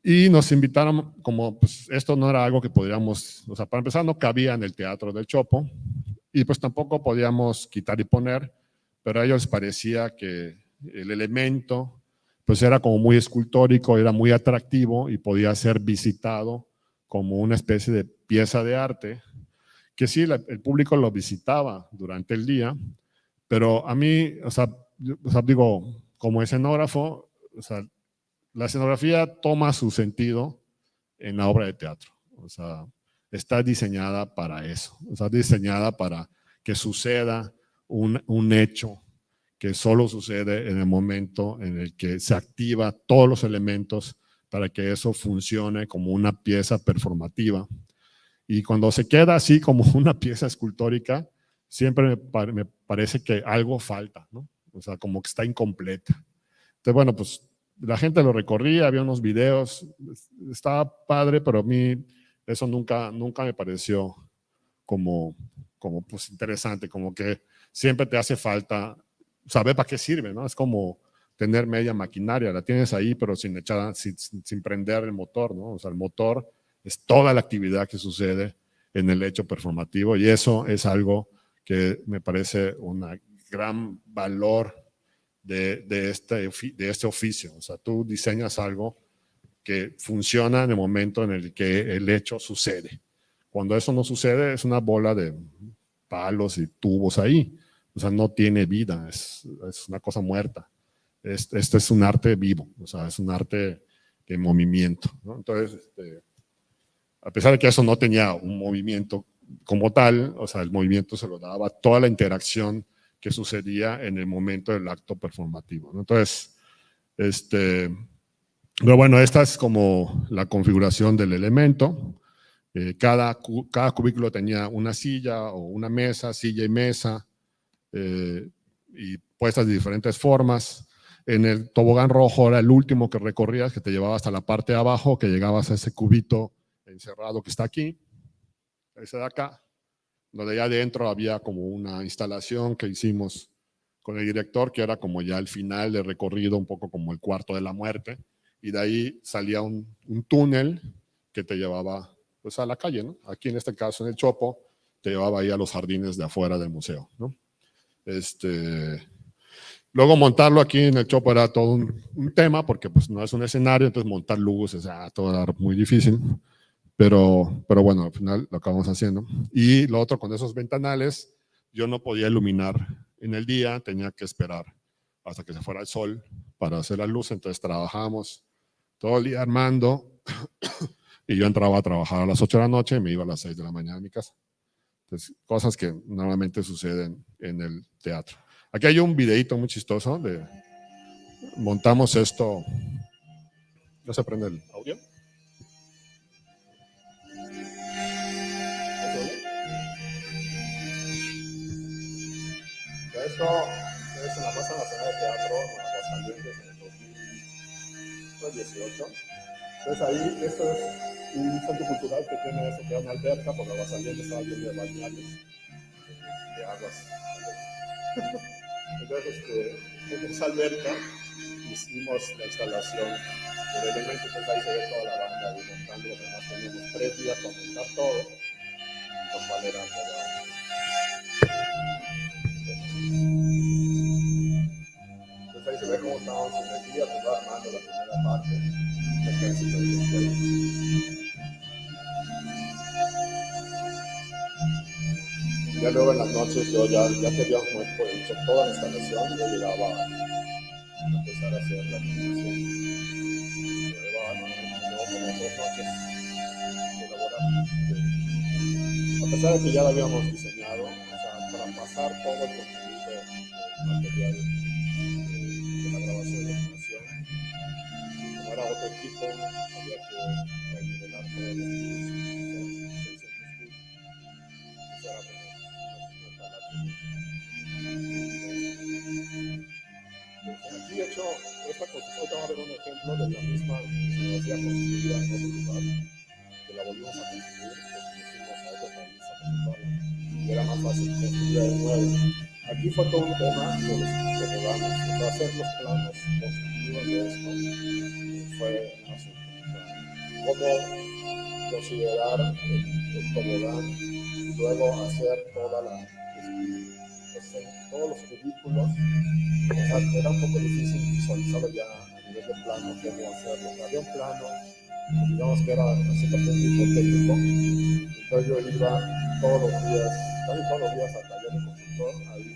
Y nos invitaron, como pues esto no era algo que podríamos, o sea, para empezar no cabía en el Teatro del Chopo, y pues tampoco podíamos quitar y poner, pero a ellos les parecía que el elemento pues era como muy escultórico, era muy atractivo y podía ser visitado como una especie de pieza de arte, que sí, el público lo visitaba durante el día, pero a mí, o sea, digo, como escenógrafo, o sea, la escenografía toma su sentido en la obra de teatro, o sea, está diseñada para eso, está diseñada para que suceda un hecho que solo sucede en el momento en el que se activa todos los elementos para que eso funcione como una pieza performativa. Y cuando se queda así como una pieza escultórica, siempre me parece que algo falta, ¿no? O sea, como que está incompleta. Entonces, bueno, pues la gente lo recorría, había unos videos, estaba padre, pero a mí eso nunca me pareció como pues interesante, como que siempre te hace falta saber para qué sirve, ¿no? Es como tener media maquinaria, la tienes ahí, pero sin prender el motor, ¿no? O sea, el motor es toda la actividad que sucede en el hecho performativo, y eso es algo que me parece un gran valor de este oficio. O sea, tú diseñas algo que funciona en el momento en el que el hecho sucede. Cuando eso no sucede, es una bola de palos y tubos ahí. O sea, no tiene vida, es una cosa muerta. Este es un arte vivo, o sea, es un arte de movimiento, ¿no? Entonces, a pesar de que eso no tenía un movimiento como tal, o sea, el movimiento se lo daba toda la interacción que sucedía en el momento del acto performativo, ¿no? Entonces, Pero bueno, esta es como la configuración del elemento. Cada cubículo tenía una silla o una mesa, silla y mesa, y puestas de diferentes formas. En el tobogán rojo era el último que recorrías, que te llevaba hasta la parte de abajo, que llegabas a ese cubito encerrado que está aquí, ese de acá, donde ya adentro había como una instalación que hicimos con el director, que era como ya el final del recorrido, un poco como el cuarto de la muerte, y de ahí salía un túnel que te llevaba pues, a la calle, ¿no? Aquí en este caso en el Chopo, te llevaba ahí a los jardines de afuera del museo, ¿no? Luego montarlo aquí en el Chopo era todo un tema, porque pues no es un escenario, entonces montar luces, todo era muy difícil, pero bueno, al final lo acabamos haciendo. Y lo otro, con esos ventanales, yo no podía iluminar en el día, tenía que esperar hasta que se fuera el sol para hacer la luz, entonces trabajábamos todo el día armando, y yo entraba a trabajar a las 8 de la noche y me iba a las 6 de la mañana a mi casa. Entonces, cosas que normalmente suceden en el teatro. Aquí hay un videíto muy chistoso de montamos esto. ¿No se prende el audio? Esto es en la Plaza Nacional de Teatro en Aguascalientes en el 2018. Entonces ahí, esto es un centro cultural que tiene eso, que es una alberca, porque Aguascalientes estaba lleno de balnearios, de aguas. Entonces, en esa alberca hicimos la instalación del elemento, entonces ahí se ve toda la banda ahí montando, lo que más teníamos 3 días para montar todo, lo cual era todo. Entonces ahí se ve cómo estábamos en el día, se va armando la primera parte. Ya luego en las noches yo ya queríamos hecho toda la instalación, yo llegaba a empezar a hacer la animación. Llevaba como 2 noches elaborar. A pesar de que ya lo habíamos diseñado, o sea, para pasar todo el contenido material de la grabación de la animación, como era otro equipo, había que nivelar todos los aquí, de hecho, esta construcción, vamos a ver un ejemplo de la misma universidad construida en otro lugar, que la volvimos a construir, porque fuimos a otro país a presentarla, y era más fácil construir de nuevo. Aquí fue todo un tema de los tobaganes, para hacer los planos constructivos de esto, fue un asunto. Cómo considerar el tobogán y luego hacer toda todos los cubículos. O sea, era un poco difícil visualizarlo ya a nivel de plano, cómo hacerlo. Había un plano, digamos que era así como un tipo técnico, entonces yo iba todos los días, casi todos los días al taller de constructor, ahí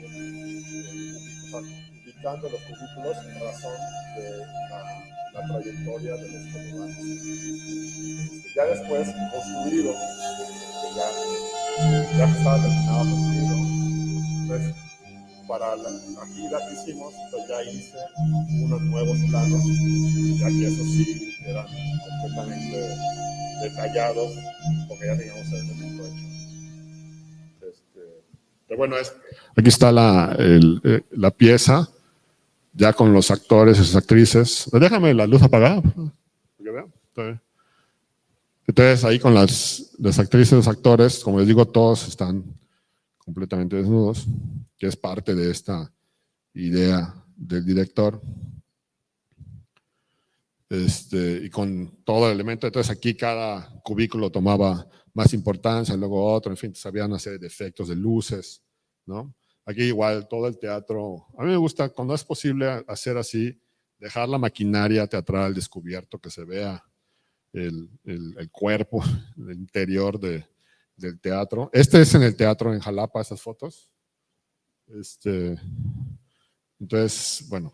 ubicando los cubículos en razón de la trayectoria de los toboganes. Ya después, construido, ya estaba terminado construido, entonces para la gira que hicimos, pues ya hice unos nuevos planos, ya que eso sí eran completamente detallados, porque ya teníamos el elemento hecho. Pero bueno, aquí está la pieza, ya con los actores y sus actrices. Déjame la luz apagada, porque vean. Entonces ahí con las actrices y los actores, como les digo, todos están completamente desnudos, que es parte de esta idea del director. Y con todo el elemento, entonces aquí cada cubículo tomaba más importancia, luego otro, en fin, había una serie de efectos de luces, ¿no? Aquí igual todo el teatro, a mí me gusta cuando es posible hacer así, dejar la maquinaria teatral al descubierto, que se vea el cuerpo, el interior del teatro. Este es en el teatro en Jalapa, esas fotos. Entonces, bueno,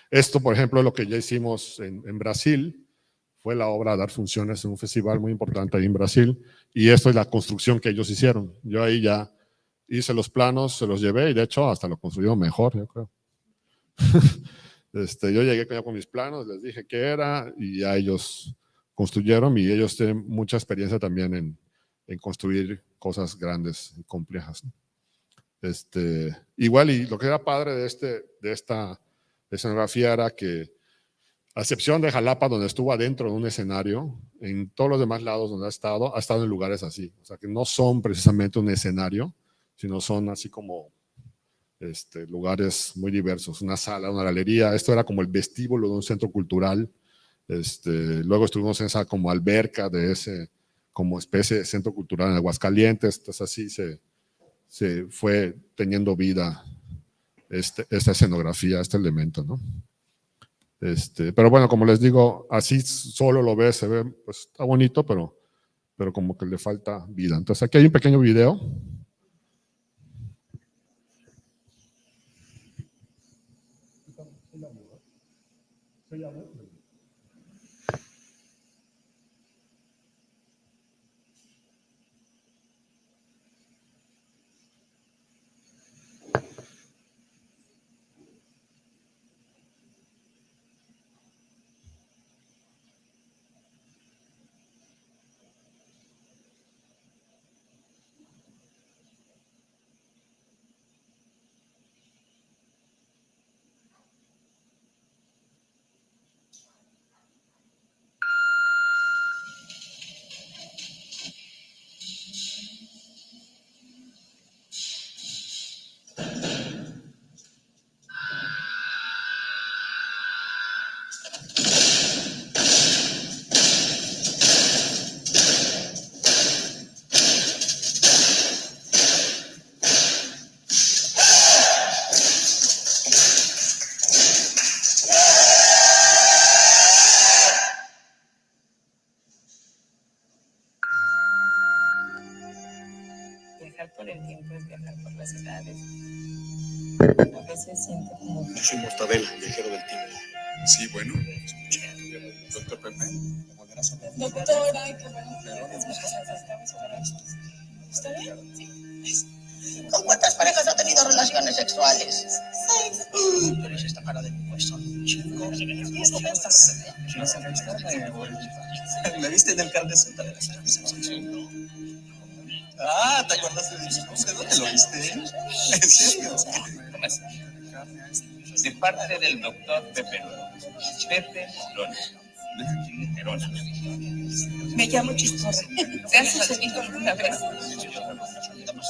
esto por ejemplo lo que ya hicimos en Brasil, fue la obra Dar Funciones en un festival muy importante ahí en Brasil, y esto es la construcción que ellos hicieron. Yo ahí ya hice los planos, se los llevé, y de hecho hasta lo construyeron mejor, yo creo. Yo llegué con mis planos, les dije qué era y ya ellos construyeron, y ellos tienen mucha experiencia también en construir cosas grandes y complejas, ¿no? Igual, y lo que era padre de esta escenografía era que, a excepción de Jalapa, donde estuvo adentro de un escenario, en todos los demás lados donde ha estado en lugares así. O sea, que no son precisamente un escenario, sino son así como lugares muy diversos. Una sala, una galería. Esto era como el vestíbulo de un centro cultural. Luego estuvimos en esa como alberca de ese como especie de centro cultural en Aguascalientes. Entonces así se fue teniendo vida esta escenografía, este elemento, ¿no? Pero bueno, como les digo, así solo lo ves, se ve, pues está bonito, pero como que le falta vida. Entonces aquí hay un pequeño video. Viajar por el tiempo es viajar por las edades. A veces siento como... Yo soy Mortadela, viajero del tiempo. Sí, bueno. Doctor Pepe, ¿me volverás a ver? Doctora, ay, qué bueno. ¿Está bien? Sí. ¿Con cuántas parejas ha tenido relaciones sexuales? 6. Pero es esta cara de puesto, chico. ¿Cómo estás? ¿Me viste en el carnet de Santa Teresa? Ah, ¿te acuerdas de mi esposa? ¿Dónde lo viste? ¿En serio? De parte del doctor Pepe Lona. Me llamo Chistorra. ¿Te ha sucedido alguna vez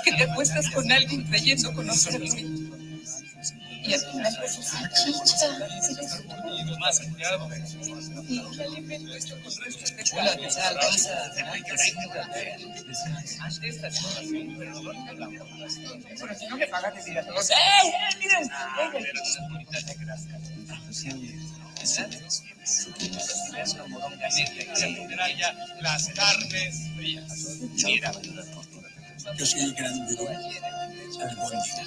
que te acuestas con alguien creyendo conocerlo y al final resulta chicha? Más cuidado. Y un alimento esto con restos de Hola, ¿qué tal? Pasa. Ante esta situación, perdón, pero si no me pagas de vida todos. ¡Miren! las carnes frías. Mira, Yo soy el gran gurú. El buen día.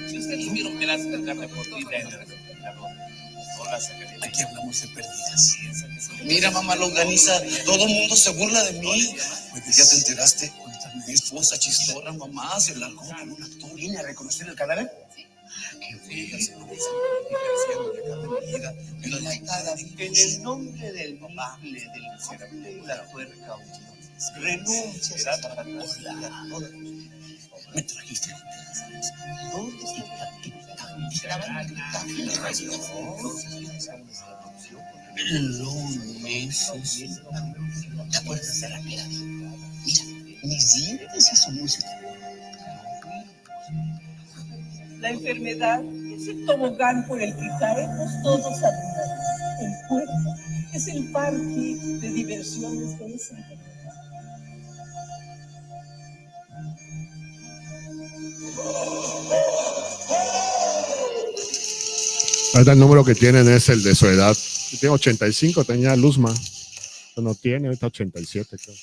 si usted tuviera un pedazo de carne podrida en el refrigerador, con la secretaria. Aquí hablamos de pérdidas. Mira, mamá longaniza, todo el mundo se burla de mí. ¿Ya te enteraste? Mi esposa Chistorra, mamá, se largó con un actor. ¿Vine a reconocer el cadáver? Qué buena En el nombre del noble, del serapé y la tuerca, renuncia a la Me trajiste. ¿Dónde está el capitán? Lo necesito. ¿Te acuerdas de la pirámide? Mira, mis dientes y su música. La enfermedad es el tobogán por el que caemos todos a nadar. El cuerpo es el parque de diversiones de esa enfermedad. Ahorita el número que tienen es el de su edad. Tiene 85, tenía Luzma. No tiene, ahorita 87, creo.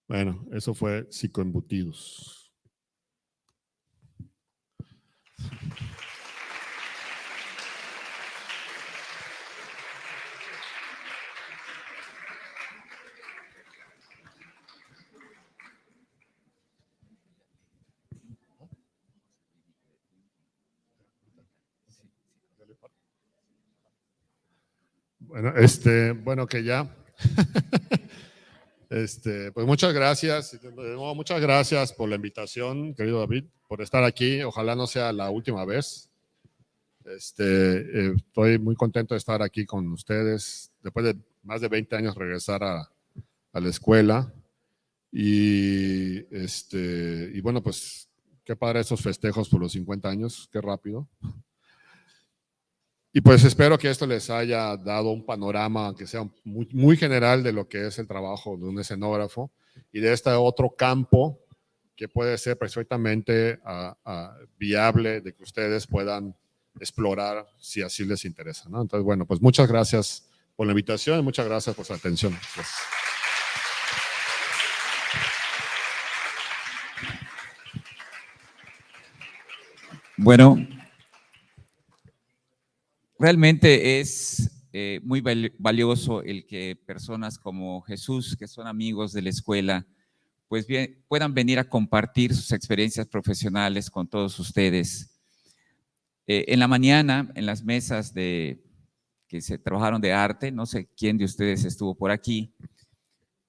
Bueno, eso fue Psicoembutidos. Bueno, bueno, que ya. Pues muchas gracias. De nuevo, muchas gracias por la invitación, querido David, por estar aquí. Ojalá no sea la última vez. Estoy muy contento de estar aquí con ustedes. Después de más de 20 años regresar a la escuela. Y bueno, pues qué padre esos festejos por los 50 años, qué rápido. Y pues espero que esto les haya dado un panorama que sea muy, muy general de lo que es el trabajo de un escenógrafo y de este otro campo que puede ser perfectamente viable de que ustedes puedan explorar si así les interesa, ¿no? Entonces, bueno, pues muchas gracias por la invitación y muchas gracias por su atención. Gracias. Bueno, realmente es muy valioso el que personas como Jesús, que son amigos de la escuela, pues bien, puedan venir a compartir sus experiencias profesionales con todos ustedes. En la mañana, en las mesas que se trabajaron de arte, no sé quién de ustedes estuvo por aquí,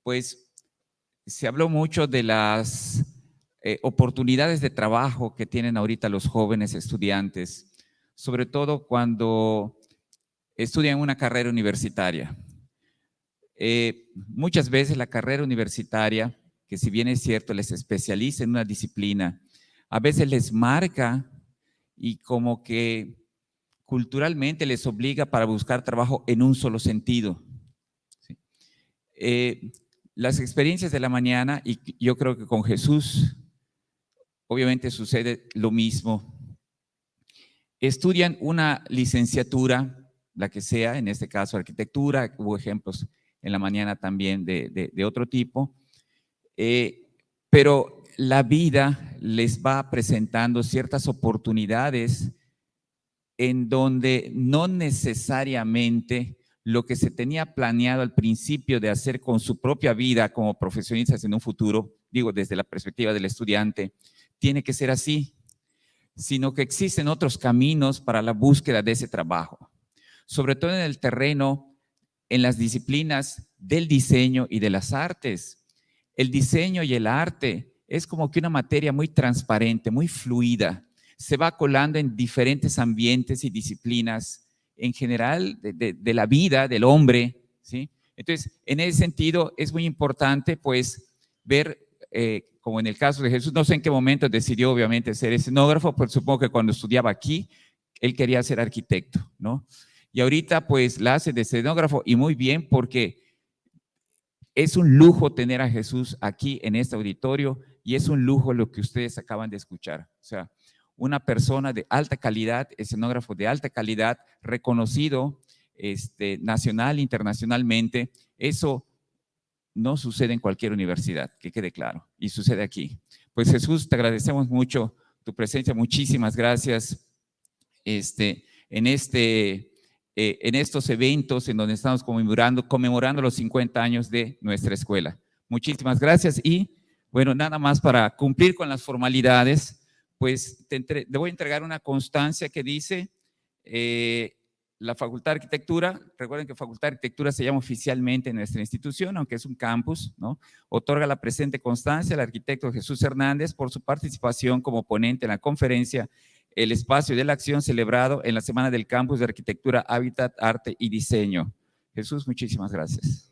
pues se habló mucho de las oportunidades de trabajo que tienen ahorita los jóvenes estudiantes, sobre todo cuando estudian una carrera universitaria. Muchas veces la carrera universitaria, que si bien es cierto les especializa en una disciplina, a veces les marca y como que culturalmente les obliga para buscar trabajo en un solo sentido. ¿Sí? Las experiencias de la mañana, y yo creo que con Jesús obviamente sucede lo mismo. Estudian una licenciatura, la que sea, en este caso arquitectura, hubo ejemplos en la mañana también de otro tipo, pero la vida les va presentando ciertas oportunidades en donde no necesariamente lo que se tenía planeado al principio de hacer con su propia vida como profesionistas en un futuro, digo desde la perspectiva del estudiante, tiene que ser así, sino que existen otros caminos para la búsqueda de ese trabajo, sobre todo en el terreno, en las disciplinas del diseño y de las artes. El diseño y el arte es como que una materia muy transparente, muy fluida, se va colando en diferentes ambientes y disciplinas en general de la vida del hombre, ¿sí? Entonces, en ese sentido es muy importante pues ver, como en el caso de Jesús, no sé en qué momento decidió obviamente ser escenógrafo, pero supongo que cuando estudiaba aquí, él quería ser arquitecto, ¿no? Y ahorita pues la hace de escenógrafo y muy bien porque es un lujo tener a Jesús aquí en este auditorio y es un lujo lo que ustedes acaban de escuchar. O sea, una persona de alta calidad, escenógrafo de alta calidad, reconocido nacional, internacionalmente. Eso no sucede en cualquier universidad, que quede claro, y sucede aquí. Pues Jesús, te agradecemos mucho tu presencia, muchísimas gracias en estos eventos en donde estamos conmemorando los 50 años de nuestra escuela. Muchísimas gracias y bueno, nada más para cumplir con las formalidades, pues te voy a entregar una constancia que dice la Facultad de Arquitectura. Recuerden que Facultad de Arquitectura se llama oficialmente en nuestra institución, aunque es un campus, ¿no? Otorga la presente constancia al arquitecto Jesús Hernández por su participación como ponente en la conferencia El Espacio de la Acción celebrado en la Semana del Campus de Arquitectura, Hábitat, Arte y Diseño. Jesús, muchísimas gracias.